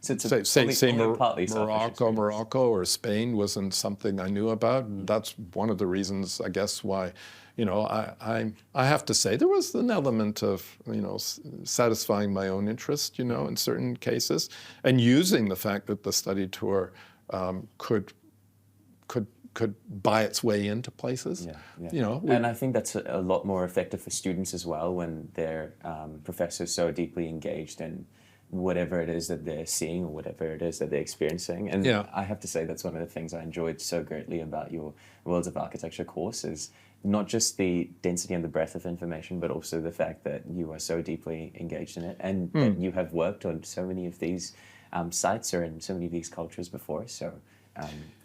So it's say partly Morocco or Spain wasn't something I knew about. And that's one of the reasons, I guess, why, I have to say there was an element of, satisfying my own interest, in certain cases, and using the fact that the study tour could buy its way into places. And I think that's a lot more effective for students as well, when their professor's so deeply engaged in whatever it is that they're seeing or whatever it is that they're experiencing. And Yeah. I have to say that's one of the things I enjoyed so greatly about your Worlds of Architecture course is not just the density and the breadth of information, but also the fact that you are so deeply engaged in it and that you have worked on so many of these sites or in so many of these cultures before. So,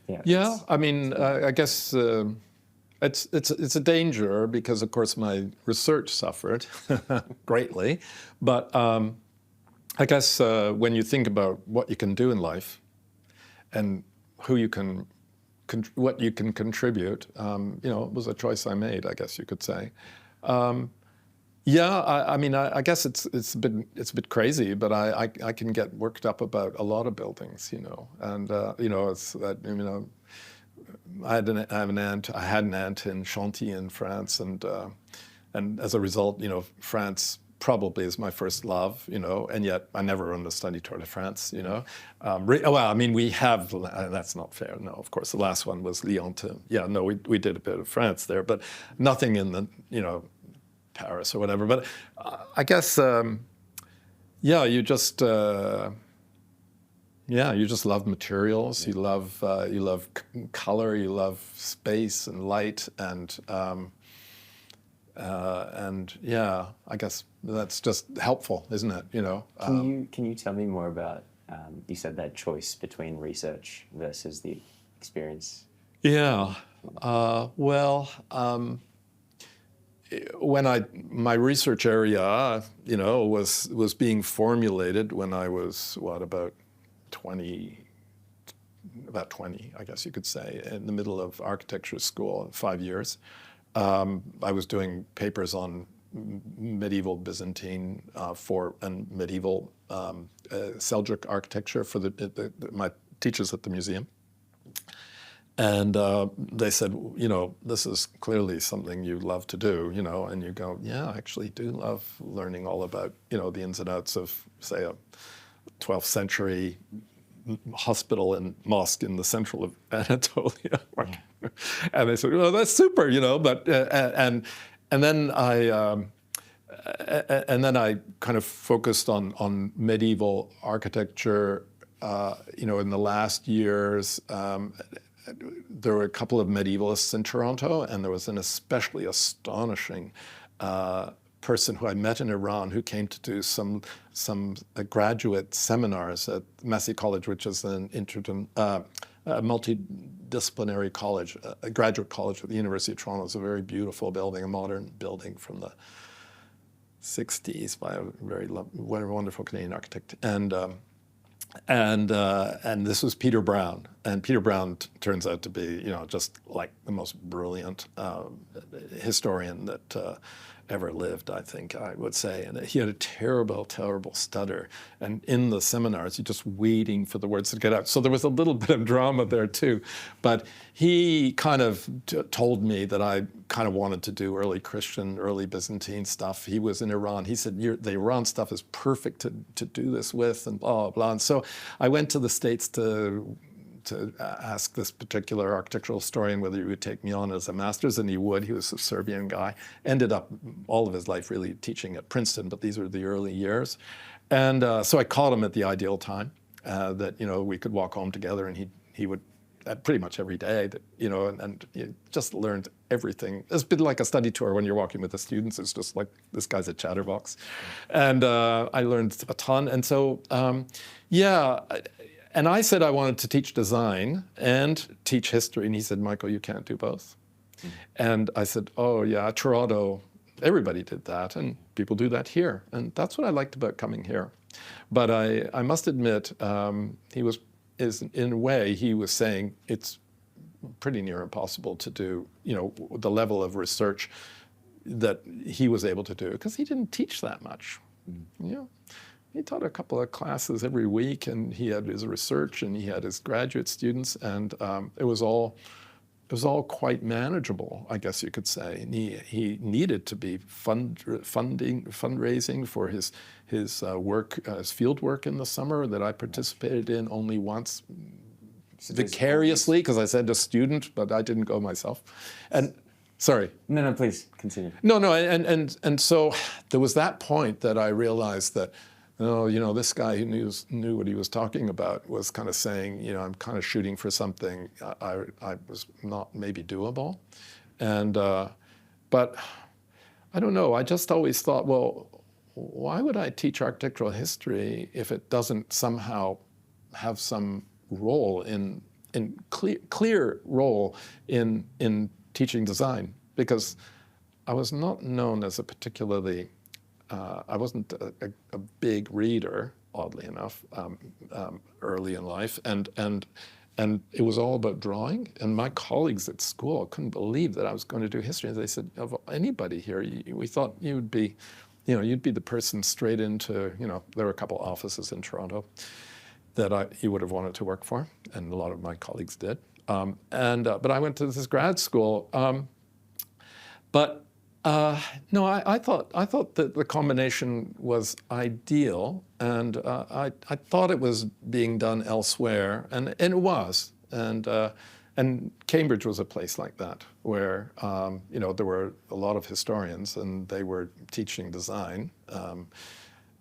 yeah. Yeah, I mean, I guess it's a danger because, of course, my research suffered greatly. But I guess when you think about what you can do in life and who you can, what you can contribute, it was a choice I made, I guess you could say. Yeah, I mean, I guess it's a bit crazy, but I can get worked up about a lot of buildings, and it's that I had an aunt in Chantilly in France, and as a result, France probably is my first love, and yet I never run the study tour de France, Well, I mean, we have, that's not fair. No, of course, the last one was Lyon to, we did a bit of France there, but nothing in the, Paris or whatever. But I guess, you just love materials. You love color. You love space and light, and I guess that's just helpful, isn't it? Can you tell me more about you said that choice between research versus the experience? Yeah. Well. When my research area, was being formulated when I was about 20, I guess you could say, in the middle of architecture school, 5 years. I was doing papers on medieval Byzantine and medieval Seljuk architecture for my teachers at the museum. And they said, this is clearly something you love to do, and you go, yeah, I actually do love learning all about, the ins and outs of, say, a 12th century hospital and mosque in the central of Anatolia. Yeah. And they said, well, that's super, but, and then I kind of focused on medieval architecture, in the last years. There were a couple of medievalists in Toronto, and there was an especially astonishing person who I met in Iran who came to do some graduate seminars at Massey College, which is a multidisciplinary college, a graduate college at the University of Toronto. It's a very beautiful building, a modern building from the 60s by a very wonderful Canadian architect. And this was Peter Brown, and Peter Brown turns out to be, just like the most brilliant historian that ever lived, I think I would say. And he had a terrible, terrible stutter. And in the seminars, you're just waiting for the words to get out. So there was a little bit of drama there too. But he kind of told me that I kind of wanted to do early Christian, early Byzantine stuff. He was in Iran. He said, the Iran stuff is perfect to do this with, and blah, blah, blah. And so I went to the States to ask this particular architectural historian whether he would take me on as a master's, and he would. He was a Serbian guy. Ended up all of his life really teaching at Princeton, but these were the early years. And so I caught him at the ideal time that, we could walk home together, and he would pretty much every day, that, and you just learned everything. It's a bit like a study tour when you're walking with the students. It's just like, this guy's a chatterbox. And I learned a ton. And so, and I said I wanted to teach design and teach history. And he said, Michael, you can't do both. Mm-hmm. And I said, oh, yeah, Toronto, everybody did that. And people do that here. And that's what I liked about coming here. But I must admit, in a way, he was saying it's pretty near impossible to do, the level of research that he was able to do, because he didn't teach that much. Mm-hmm. He taught a couple of classes every week, and he had his research, and he had his graduate students, and it was all quite manageable, I guess you could say. And he needed to be fundraising for his work, his field work in the summer that I participated in only once, vicariously, because I said a student, but I didn't go myself. And sorry. No, please continue. No, and so there was that point that I realized that oh, this guy who knew what he was talking about was kind of saying, I'm kind of shooting for something I was not maybe doable. And, but I don't know, I just always thought, well, why would I teach architectural history if it doesn't somehow have some role in clear role in teaching design? Because I was not known as a particularly, I wasn't a big reader, oddly enough, early in life, and it was all about drawing. And my colleagues at school couldn't believe that I was going to do history. And they said, of anybody here, we thought you'd be, you'd be the person straight into, there were a couple offices in Toronto that you would have wanted to work for, and a lot of my colleagues did. But I went to this grad school. No, I thought that the combination was ideal, and I thought it was being done elsewhere, and it was. And Cambridge was a place like that, where there were a lot of historians, and they were teaching design.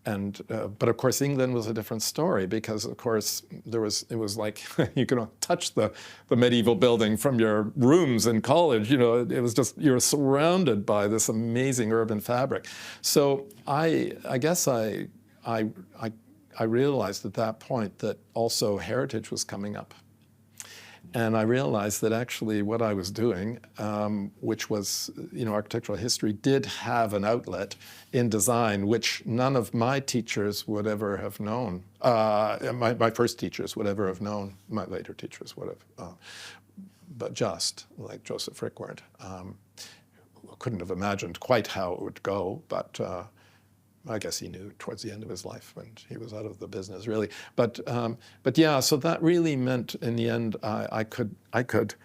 But of course, England was a different story, because of course it was like you could not touch the medieval building from your rooms in college. It was just, you're surrounded by this amazing urban fabric. So I guess I realized at that point that also heritage was coming up. And I realized that actually what I was doing, which was, architectural history, did have an outlet in design, which none of my teachers would ever have known. My first teachers would ever have known. My later teachers would have. But just, like Joseph Rickward, couldn't have imagined quite how it would go, but I guess he knew towards the end of his life when he was out of the business, really. But yeah, so that really meant in the end I could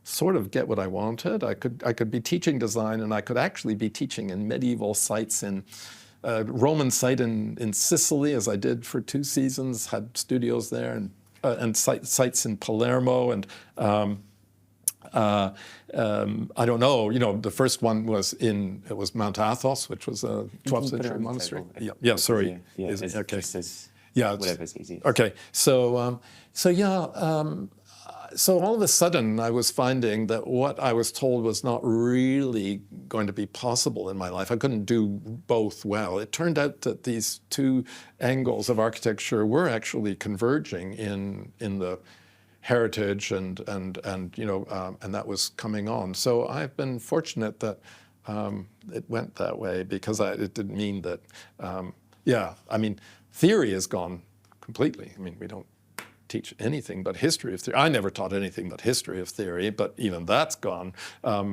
sort of get what I wanted. I could be teaching design, and I could actually be teaching in medieval sites, in a Roman site in Sicily, as I did for 2 seasons, had studios there, and sites in Palermo, and I don't know, the first one was it was Mount Athos, which was a 12th century monastery. Yeah, sorry. Yeah, Is it? Okay. Yeah, whatever's easiest. Okay, so all of a sudden I was finding that what I was told was not really going to be possible in my life. I couldn't do both well. It turned out that these 2 angles of architecture were actually converging in the heritage, and that was coming on. So I've been fortunate that it went that way, because it didn't mean that, theory has gone completely. We don't teach anything but history of theory. I never taught anything but history of theory, but even that's gone. The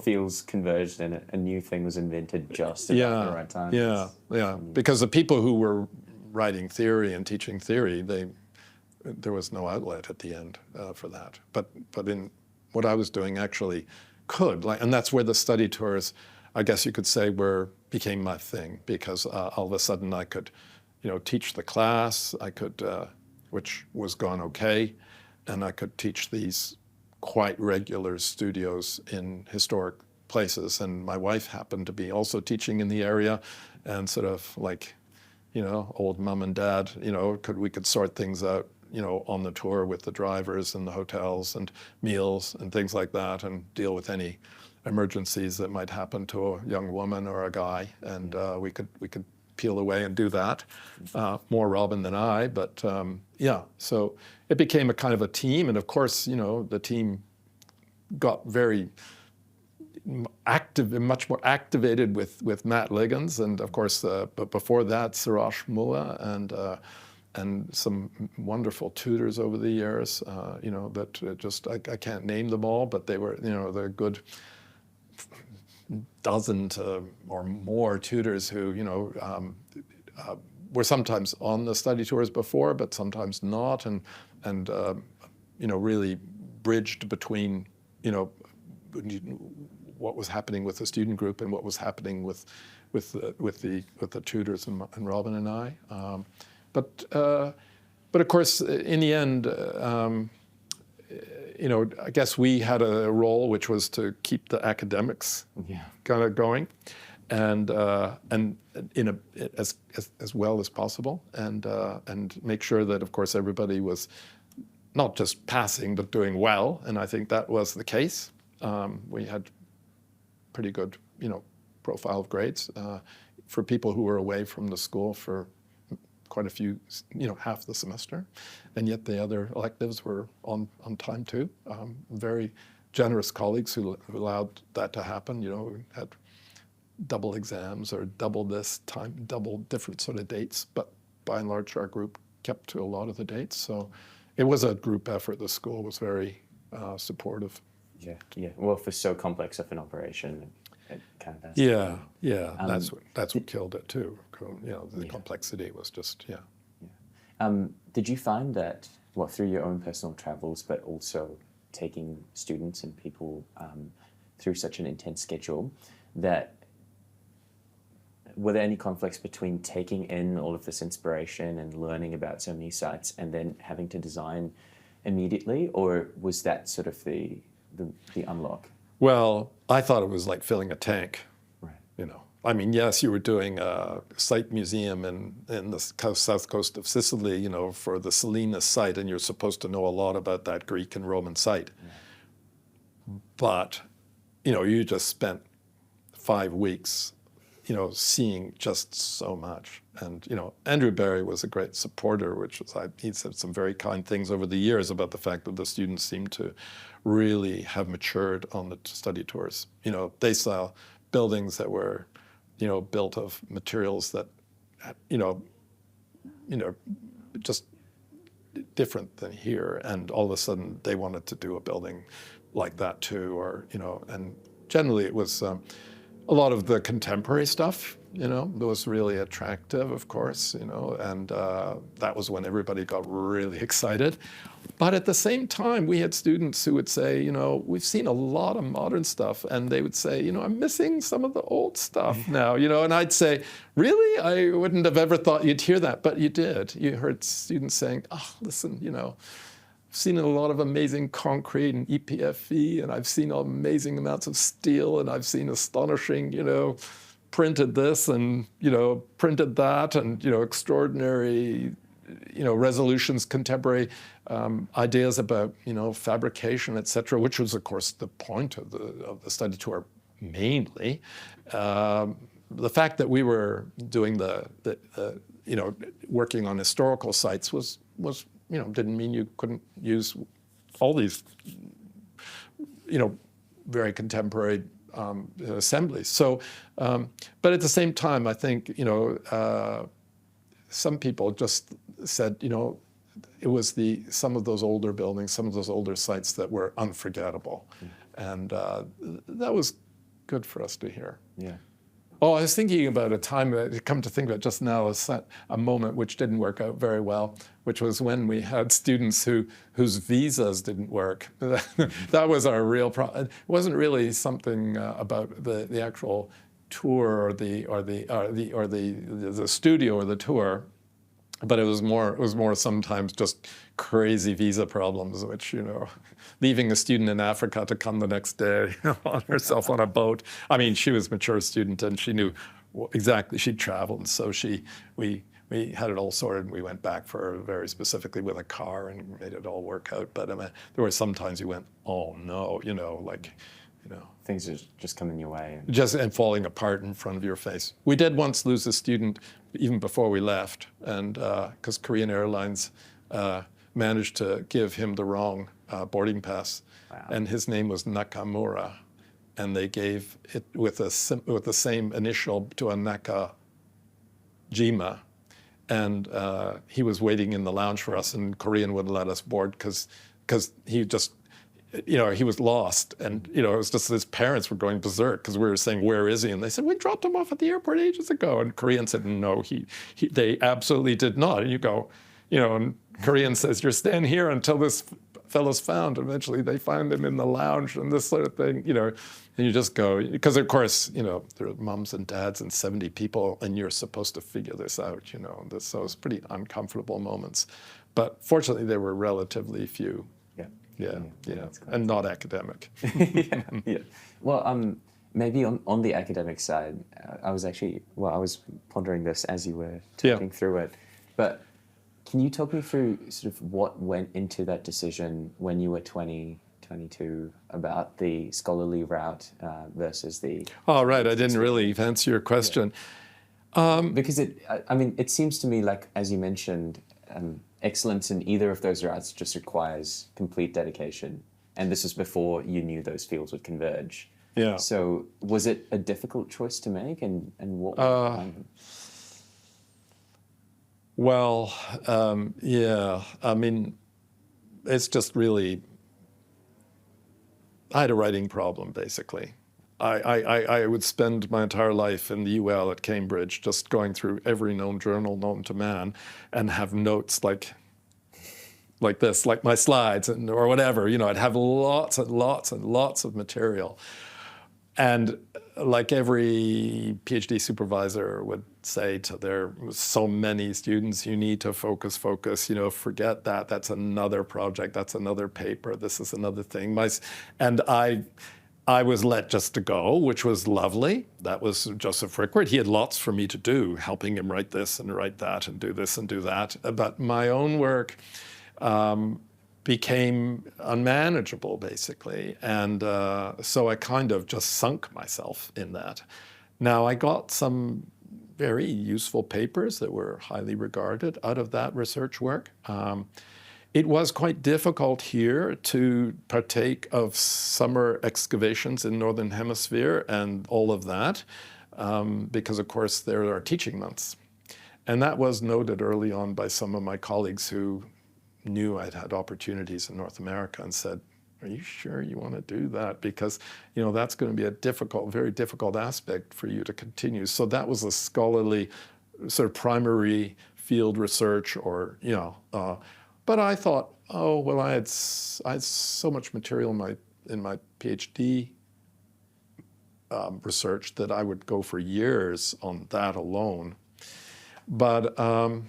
fields converged, and a new thing was invented just about the right time. Yeah. Because the people who were writing theory and teaching theory, there was no outlet at the end for that. But in what I was doing actually could, and that's where the study tours, I guess you could say, became my thing, because all of a sudden I could, teach the class, I could, which was gone okay, and I could teach these quite regular studios in historic places. And my wife happened to be also teaching in the area, and sort of like, old mom and dad, we could sort things out, on the tour with the drivers and the hotels and meals and things like that, and deal with any emergencies that might happen to a young woman or a guy. And we could peel away and do that. More Robin than I, but so it became a kind of a team. And of course, the team got very active and much more activated with Matt Liggins, and of course, but before that, Siraj Mua, and some wonderful tutors over the years. That just I can't name them all, but they were they're good dozen or more tutors who were sometimes on the study tours before, but sometimes not, and really bridged between what was happening with the student group and what was happening with the tutors and Robin and I. But of course, in the end, I guess we had a role which was to keep the academics kind of going, and in as well as possible, and make sure that, of course, everybody was not just passing but doing well. And I think that was the case. We had pretty good, profile of grades for people who were away from the school for quite a few, half the semester, and yet the other electives were on time too. Very generous colleagues who allowed that to happen. We had double exams or double this time, double different sort of dates, but by and large our group kept to a lot of the dates. So it was a group effort. The school was very supportive. Yeah. Well, for so complex of an operation, it kind of has to be. That's what killed it too. The complexity was just, Did you find that, through your own personal travels, but also taking students and people through such an intense schedule, that were there any conflicts between taking in all of this inspiration and learning about so many sites and then having to design immediately, or was that sort of the unlock? Well, I thought it was like filling a tank. Right. I mean, yes, you were doing a site museum in the south coast of Sicily, for the Salinas site, and you're supposed to know a lot about that Greek and Roman site. Yeah. But, you just spent 5 weeks, seeing just so much. And, Andrew Barry was a great supporter, he said some very kind things over the years about the fact that the students seemed to really have matured on the study tours. They saw buildings that were, built of materials that, just different than here. And all of a sudden they wanted to do a building like that too, and generally it was a lot of the contemporary stuff, that was really attractive, of course, and that was when everybody got really excited. But at the same time, we had students who would say, we've seen a lot of modern stuff, and they would say, I'm missing some of the old stuff now, and I'd say, really? I wouldn't have ever thought you'd hear that, but you did. You heard students saying, oh, listen, I've seen a lot of amazing concrete and EPFE, and I've seen amazing amounts of steel, and I've seen astonishing, printed this and, printed that, and, extraordinary, resolutions, contemporary ideas about, fabrication, et cetera, which was, of course, the point of the study tour mainly. The fact that we were doing working on historical sites was didn't mean you couldn't use all these, very contemporary assemblies. So, but at the same time, I think, some people just said, it was some of those older buildings, some of those older sites that were unforgettable. And that was good for us to hear. Yeah. Oh, I was thinking about a time, come to think about it just now, a moment which didn't work out very well, which was when we had students whose visas didn't work. That was our real problem. It wasn't really something about the actual tour or the studio or the tour, but it was more sometimes just crazy visa problems, which, leaving a student in Africa to come the next day on herself on a boat. I mean, she was a mature student and she knew exactly, she'd traveled. So we had it all sorted and we went back for her very specifically with a car and made it all work out. But there were some times you went, oh no, things are just coming your way. And falling apart in front of your face. We did once lose a student even before we left, and because Korean Airlines managed to give him the wrong boarding pass. Wow. And his name was Nakamura, and they gave it with the same initial to a Nakajima, and he was waiting in the lounge for us, and Korean wouldn't let us board because he just, he was lost, and it was just his parents were going berserk because we were saying, where is he? And they said, we dropped him off at the airport ages ago. And Korean said, no, they absolutely did not. And you go, and Korean says, you're staying here until this fellow's found. Eventually they find him in the lounge and this sort of thing, and you just go, because of course, there are moms and dads and 70 people, and you're supposed to figure this out, so it's pretty uncomfortable moments. But fortunately, there were relatively few. Yeah, and not academic. Yeah. Well, maybe on the academic side, I was pondering this as you were talking through it, but can you talk me through sort of what went into that decision when you were 20, 22 about the scholarly route versus the... Oh, right. I didn't really answer your question. Because it seems to me like, as you mentioned, excellence in either of those routes just requires complete dedication. And this is before you knew those fields would converge. Yeah. So was it a difficult choice to make, and what? Well, yeah. I mean, it's just really. I had a writing problem, basically. I would spend my entire life in the UL at Cambridge just going through every known journal known to man and have notes like this, like my slides or whatever. I'd have lots and lots and lots of material. And like every PhD supervisor would say to their so many students, you need to focus, forget that. That's another project. That's another paper. This is another thing. And I was let just to go, which was lovely. That was Joseph Rickward. He had lots for me to do, helping him write this and write that and do this and do that. But my own work became unmanageable, basically. And so I kind of just sunk myself in that. Now, I got some very useful papers that were highly regarded out of that research work. It was quite difficult here to partake of summer excavations in Northern Hemisphere and all of that, because, of course, there are teaching months. And that was noted early on by some of my colleagues who knew I'd had opportunities in North America and said, are you sure you want to do that? Because, that's going to be a very difficult aspect for you to continue. So that was a scholarly sort of primary field research but I thought, oh, well, I had so much material in my PhD research that I would go for years on that alone. But a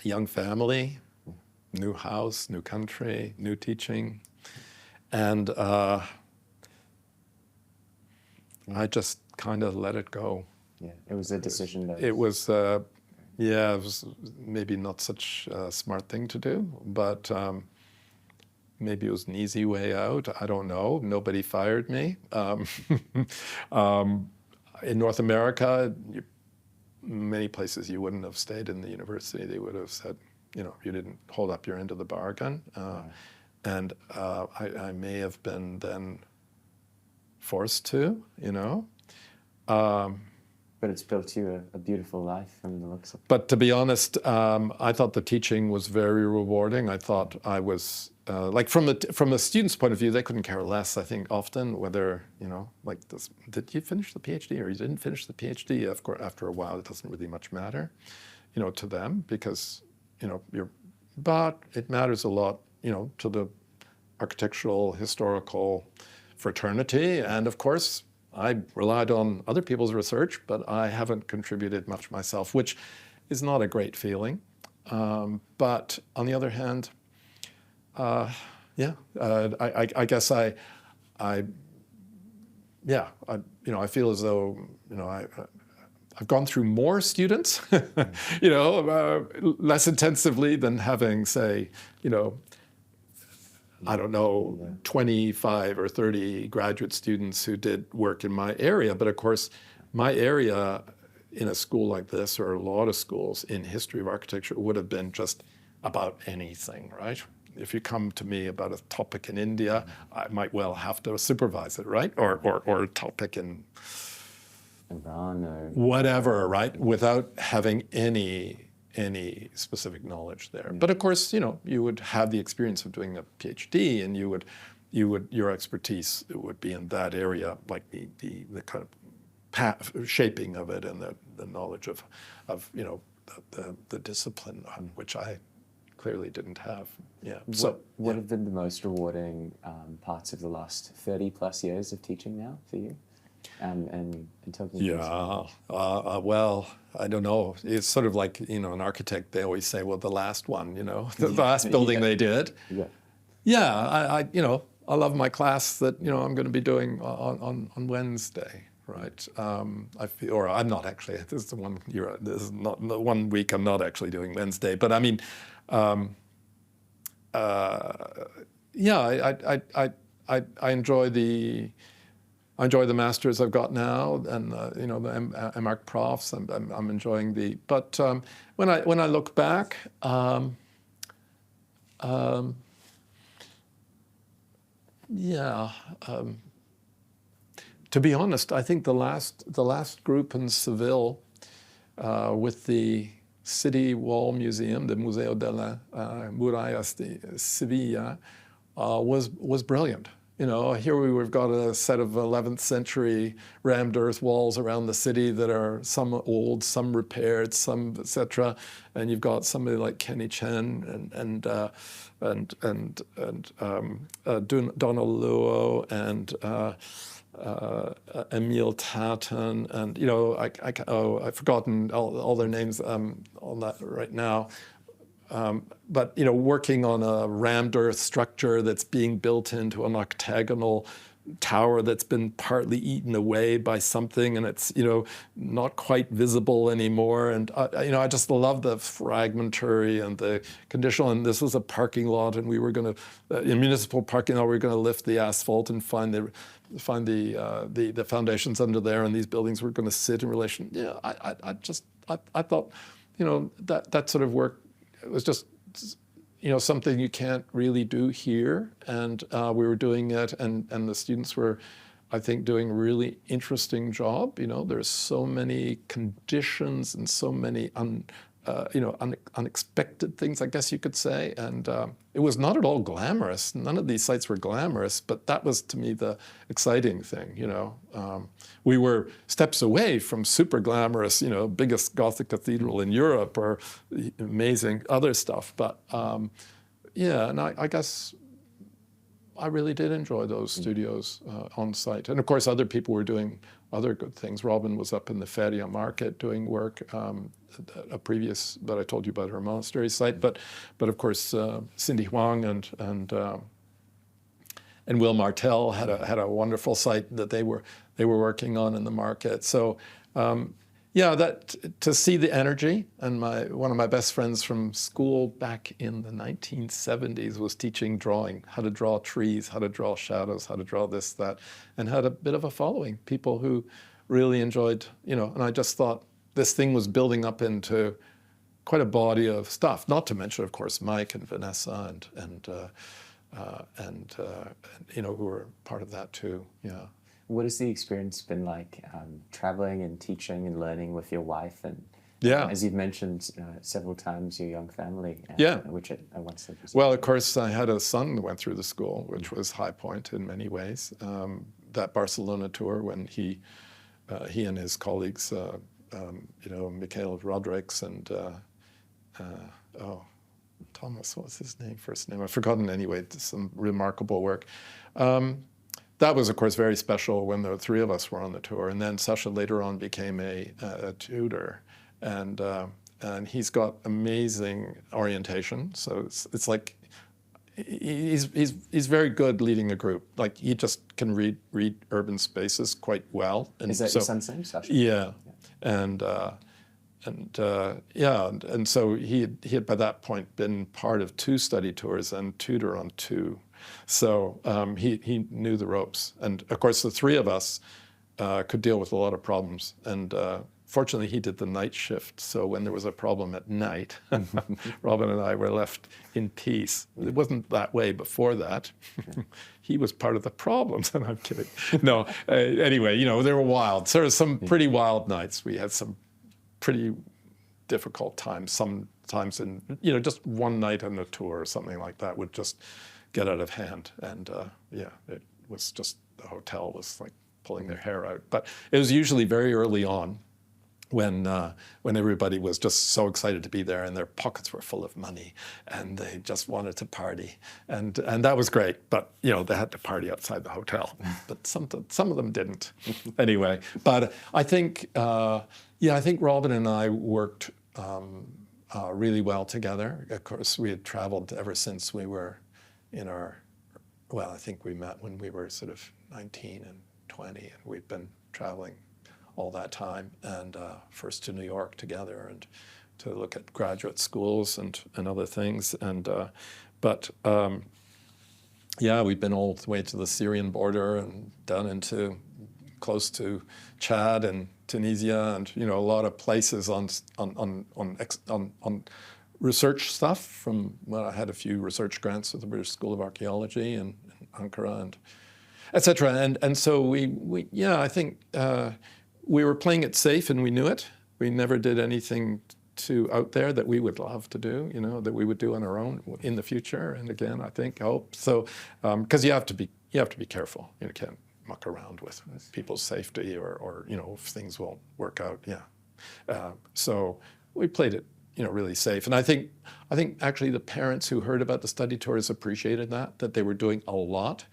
young family, new house, new country, new teaching, and I just kind of let it go. Yeah, it was a decision that... It was maybe not such a smart thing to do, but maybe it was an easy way out. I don't know. Nobody fired me. In North America, many places you wouldn't have stayed in the university. They would have said, you didn't hold up your end of the bargain. And I may have been then forced to, But it's built you a beautiful life from the looks of it. But to be honest, I thought the teaching was very rewarding. I thought I was, from a student's point of view, they couldn't care less, I think, often, whether, did you finish the PhD or you didn't finish the PhD? Of course, after a while, it doesn't really much matter, to them, because, but it matters a lot, to the architectural, historical fraternity. And of course, I relied on other people's research, but I haven't contributed much myself, which is not a great feeling. But on the other hand, I guess I feel as though, I've gone through more students, less intensively than having, say, I don't know, 25 or 30 graduate students who did work in my area. But of course, my area in a school like this, or a lot of schools in history of architecture, would have been just about anything, right? If you come to me about a topic in India, I might well have to supervise it, right? Or a topic in Iran or whatever, right? Without having any specific knowledge there. But of course, you would have the experience of doing a PhD, and your expertise would be in that area, like the kind of shaping of it, and the knowledge of the discipline, which I clearly didn't have. Yeah. What have been the most rewarding parts of the last 30 plus years of teaching now for you? And talking. Yeah. Well, I don't know. It's sort of like, an architect, they always say, well, the last one, the last building they did. Yeah. Yeah. I love my class that I'm going to be doing on Wednesday, right? I feel, or I'm not actually. This is the one year. This is not the 1 week I'm not actually doing Wednesday. But I mean, yeah, I enjoy the masters I've got now, and the MArch profs. I'm enjoying the. But when I look back. Yeah, to be honest, I think the last group in Seville with the City Wall Museum, the Museo de la Murallas de Sevilla, was brilliant. Here we've got a set of 11th century rammed earth walls around the city that are some old, some repaired, some etc. And you've got somebody like Kenny Chen and Donoluo and Emil Tatten, and I've forgotten all their names on that right now. But working on a rammed earth structure that's being built into an octagonal tower that's been partly eaten away by something, and it's not quite visible anymore. And I just love the fragmentary and the conditional. And this was a parking lot, and we were going to, in municipal parking lot, we were going to lift the asphalt and find the foundations under there, and these buildings were going to sit in relation. Yeah, I thought that sort of work. It was just, something you can't really do here, and we were doing it, and the students were, I think, doing a really interesting job. There's so many conditions and so many unexpected things, I guess you could say, and it was not at all glamorous. None of these sites were glamorous, but that was, to me, the exciting thing. We were steps away from super glamorous, biggest Gothic cathedral in Europe or amazing other stuff. But yeah, and I guess I really did enjoy those studios on site. And of course, other people were doing other good things. Robin was up in the Feria market doing work, a previous, that I told you about, her monastery site. But of course, Cindy Huang and Will Martel had a wonderful site that they were working on in the market. So yeah, that to see the energy. And one of my best friends from school back in the 1970s was teaching drawing, how to draw trees, how to draw shadows, how to draw this, that, and had a bit of a following. People who really enjoyed, and I just thought this thing was building up into quite a body of stuff. Not to mention, of course, Mike and Vanessa and who were part of that too. Yeah. What has the experience been like traveling and teaching and learning with your wife? And yeah, as you've mentioned several times, your young family. Yeah. Which I once said. Well, of course, I had a son that went through the school, which was high point in many ways. That Barcelona tour, when he and his colleagues, Mikhail Rodrigues and Thomas, what was his name? First name, I've forgotten anyway. Some remarkable work. That was, of course, very special when the three of us were on the tour. And then Sasha later on became a tutor, and he's got amazing orientation. So it's like he's very good leading a group. Like he just can read urban spaces quite well. And is that your son's name, Sasha? Yeah, and so he had by that point been part of 2 study tours and tutor on 2. So he knew the ropes. And of course, the three of us could deal with a lot of problems. And fortunately, he did the night shift. So when there was a problem at night, Robin and I were left in peace. It wasn't that way before that. He was part of the problems, and I'm kidding. No, anyway, they were wild. So there were some pretty wild nights. We had some pretty difficult times. Sometimes in, just one night on a tour or something like that would just get out of hand. And it was just, the hotel was like pulling their hair out. But it was usually very early on when everybody was just so excited to be there and their pockets were full of money and they just wanted to party. And that was great. But, they had to party outside the hotel. But some of them didn't. Anyway, but I think, I think Robin and I worked really well together. Of course, we had traveled ever since we were in our well, I think we met when we were sort of 19 and 20, and we've been traveling all that time, and first to New York together, and to look at graduate schools and other things. And yeah, we've been all the way to the Syrian border and down into close to Chad and Tunisia, and a lot of places on research stuff. I had a few research grants with the British School of Archaeology in Ankara and etc. And so I think we were playing it safe, and we knew it. We never did anything too out there that we would love to do, that we would do on our own in the future. And again, I hope so, because you have to be careful. You can't muck around with people's safety, or if things won't work out. So we played it, really safe. And I think actually the parents who heard about the study tours appreciated that they were doing a lot,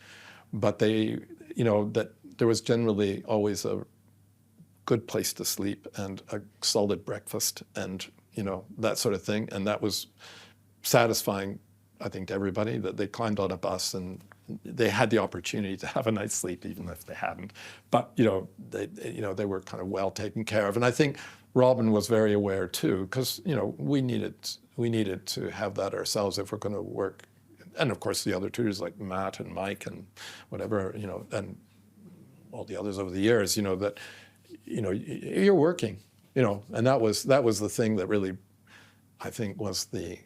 but that there was generally always a good place to sleep and a solid breakfast and that sort of thing. And that was satisfying, I think, to everybody, that they climbed on a bus and they had the opportunity to have a night's sleep, even if they hadn't. But they were kind of well taken care of. And I think Robin was very aware too, because we needed to have that ourselves if we're going to work. And of course the other tutors like Matt and Mike and whatever, and all the others over the years, that you're working, and that was the thing that really, I think, was the,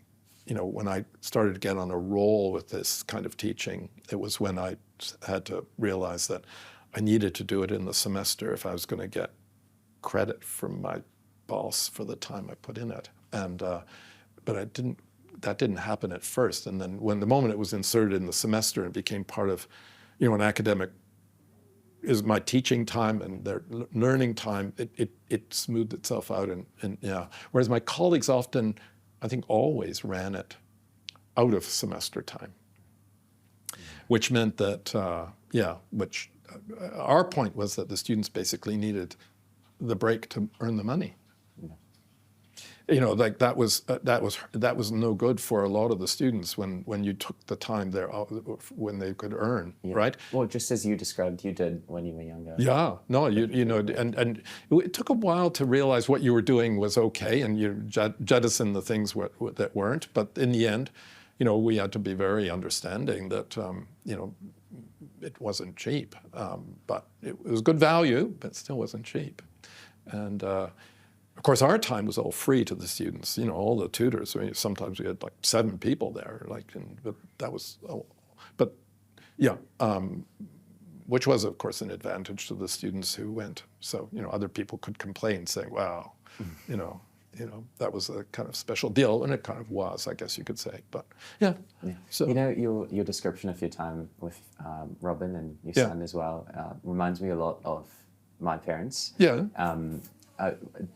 when I started to get on a roll with this kind of teaching, it was when I had to realize that I needed to do it in the semester if I was going to get credit from my boss for the time I put in it. And but that didn't happen at first. And then when the moment it was inserted in the semester and became part of, an academic is my teaching time and their learning time, it smoothed itself out. And yeah, whereas my colleagues often, I think always ran it out of semester time, which meant that, our point was that the students basically needed the break to earn the money. Like that was no good for a lot of the students when you took the time there when they could earn, right? Well, just as you described, you did when you were younger. Yeah, no, and it took a while to realize what you were doing was okay, and you jettison the things that weren't. But in the end, we had to be very understanding that it wasn't cheap, but it was good value, but still wasn't cheap, and. Of course, our time was all free to the students. All the tutors. I mean, sometimes we had like 7 people there. But that was, which was of course an advantage to the students who went. So other people could complain, saying, "Wow, that was a kind of special deal," and it kind of was, I guess you could say. But yeah. So your description of your time with Robin and your son as well reminds me a lot of my parents. Yeah.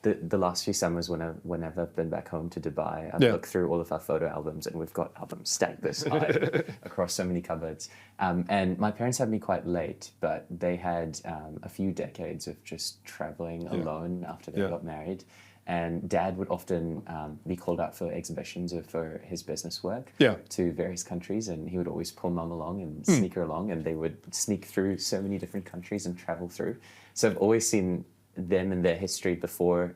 The last few summers, whenever I've been back home to Dubai, I've looked through all of our photo albums, and we've got albums stacked this high across so many cupboards. And my parents had me quite late, but they had a few decades of just traveling alone after they got married. And Dad would often be called out for exhibitions or for his business work to various countries, and he would always pull Mum along and sneak her along, and they would sneak through so many different countries and travel through. So I've always seen them and their history before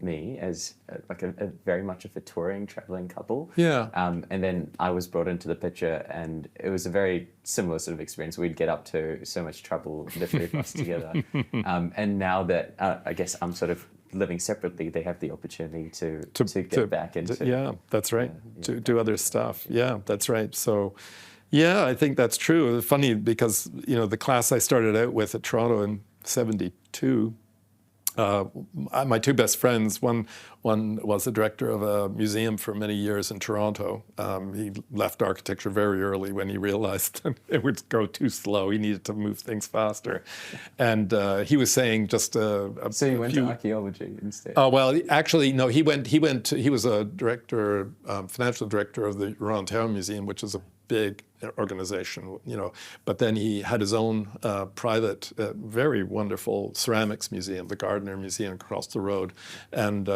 me as like a very much of a touring, traveling couple. Yeah. And then I was brought into the picture, and it was a very similar sort of experience. We'd get up to so much trouble, the three of us together. And now that I guess I'm sort of living separately, they have the opportunity to get back into. Yeah, that's right. To do other stuff. Yeah, that's right. So. Yeah, I think that's true. It's funny because the class I started out with at Toronto in '72. My 2 best friends, one was the director of a museum for many years in Toronto. He left architecture very early when he realized it would go too slow. He needed to move things faster. And he was saying just So you went to archaeology instead? Oh, well, actually, no, he was a director, financial director of the Ontario Museum, which is a big organization, but then he had his own private, very wonderful ceramics museum, the Gardner Museum across the road, and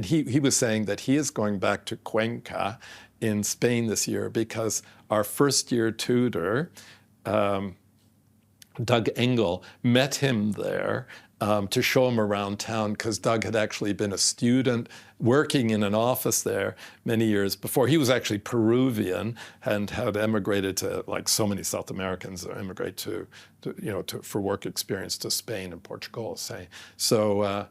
he was saying that he is going back to Cuenca in Spain this year because our first year tutor, Doug Engel, met him there to show him around town because Doug had actually been a student working in an office there many years before. He was actually Peruvian and had emigrated to, like so many South Americans, emigrate for work experience to Spain and Portugal, say. So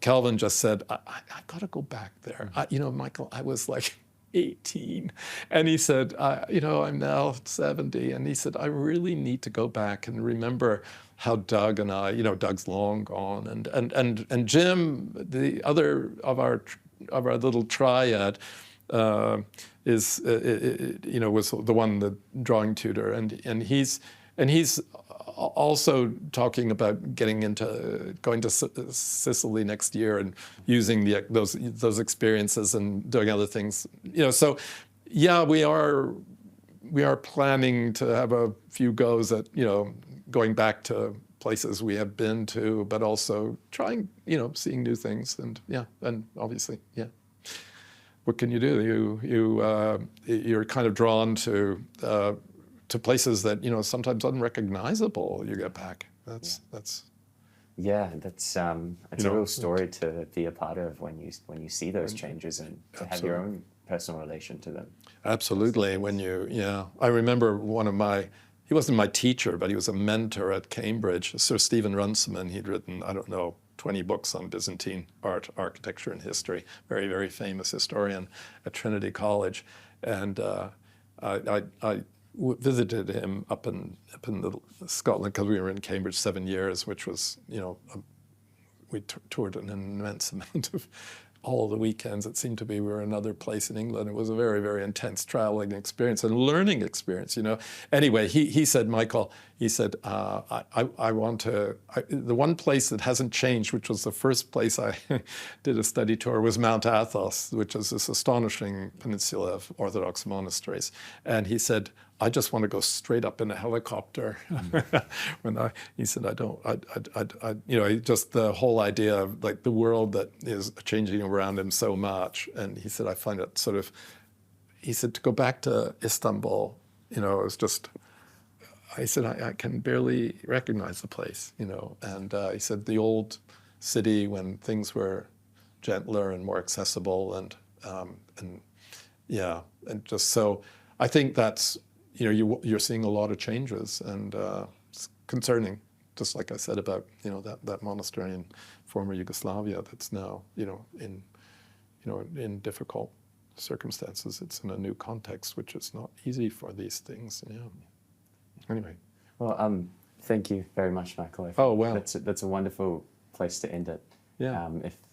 Calvin just said, I've got to go back there. Michael, I was like 18. And he said, I'm now 70. And he said, I really need to go back and remember how Doug and I, Doug's long gone. And Jim, the other of our little triad, was the one, the drawing tutor. And he's also talking about going to Sicily next year and using those experiences and doing other things. So yeah, we are planning to have a few goes at going back to places we have been to, but also trying seeing new things and obviously what can you do? You're kind of drawn to places that sometimes unrecognizable. You get back. That's it's a real story to be a part of when you see those changes and to have your own personal relation to them. Absolutely. I remember he wasn't my teacher, but he was a mentor at Cambridge, Sir Stephen Runciman. He'd written 20 books on Byzantine art, architecture, and history. Very, very famous historian at Trinity College, and I visited him up in Scotland because we were in Cambridge 7 years, which was, we toured an immense amount of all the weekends. It seemed to be we were another place in England. It was a very, very intense traveling experience and learning experience, Anyway, he said, Michael, I want to, the one place that hasn't changed, which was the first place I did a study tour, was Mount Athos, which is this astonishing peninsula of Orthodox monasteries. And he said, I just want to go straight up in a helicopter. He said, just the whole idea of like the world that is changing around him so much. And he said, I find it he said, to go back to Istanbul, it was just, I said, I can barely recognize the place, And he said, the old city when things were gentler and more accessible and just so, I think that's, you're seeing a lot of changes, and it's concerning. Just like I said about that monastery in former Yugoslavia that's now in difficult circumstances. It's in a new context, which is not easy for these things. Anyway. Well, thank you very much, Michael. That's a wonderful place to end it. Yeah.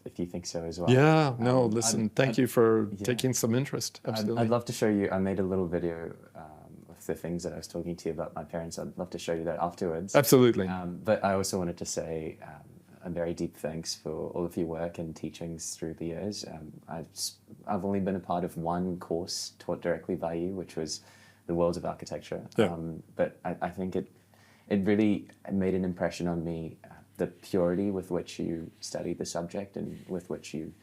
If you think so as well. Yeah. No. Listen. Thank you for taking some interest. Absolutely. I'd love to show you. I made a little video. The things that I was talking to you about my parents. I'd love to show you that afterwards. Absolutely. But I also wanted to say a very deep thanks for all of your work and teachings through the years. I've only been a part of one course taught directly by you, which was the Worlds of Architecture. Yeah. But I think it really made an impression on me, the purity with which you studied the subject and with which you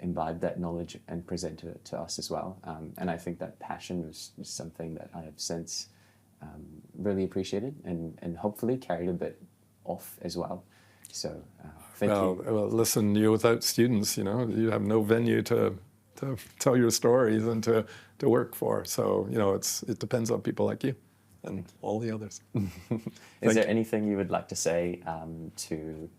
imbibe that knowledge and present it to us as well. And I think that passion was something that I have since really appreciated and hopefully carried a bit off as well. So thank you. Well, listen, you're without students, you have no venue to tell your stories and to work for. So, it depends on people like you and all the others. Is there anything you would like to say to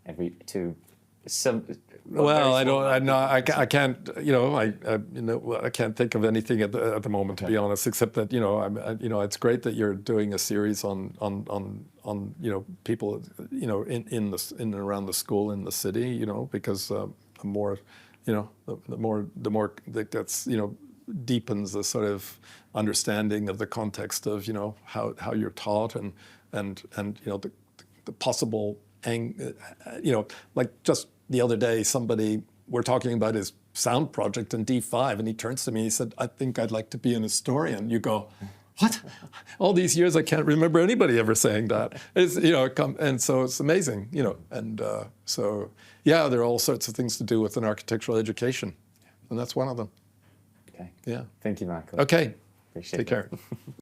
some? Well, I can't. I can't think of anything at the moment, to be honest, except that it's great that you're doing a series on people in and around the school in the city, because the more that's deepens the sort of understanding of the context of how you're taught and the possible like just the other day, we're talking about his sound project in D5, and he turns to me and he said, I think I'd like to be an historian. You go, what? All these years I can't remember anybody ever saying that. It's, and so it's amazing, and so, yeah, there are all sorts of things to do with an architectural education, and that's one of them. Okay. Yeah. Thank you, Michael. Okay. Appreciate Take it. care.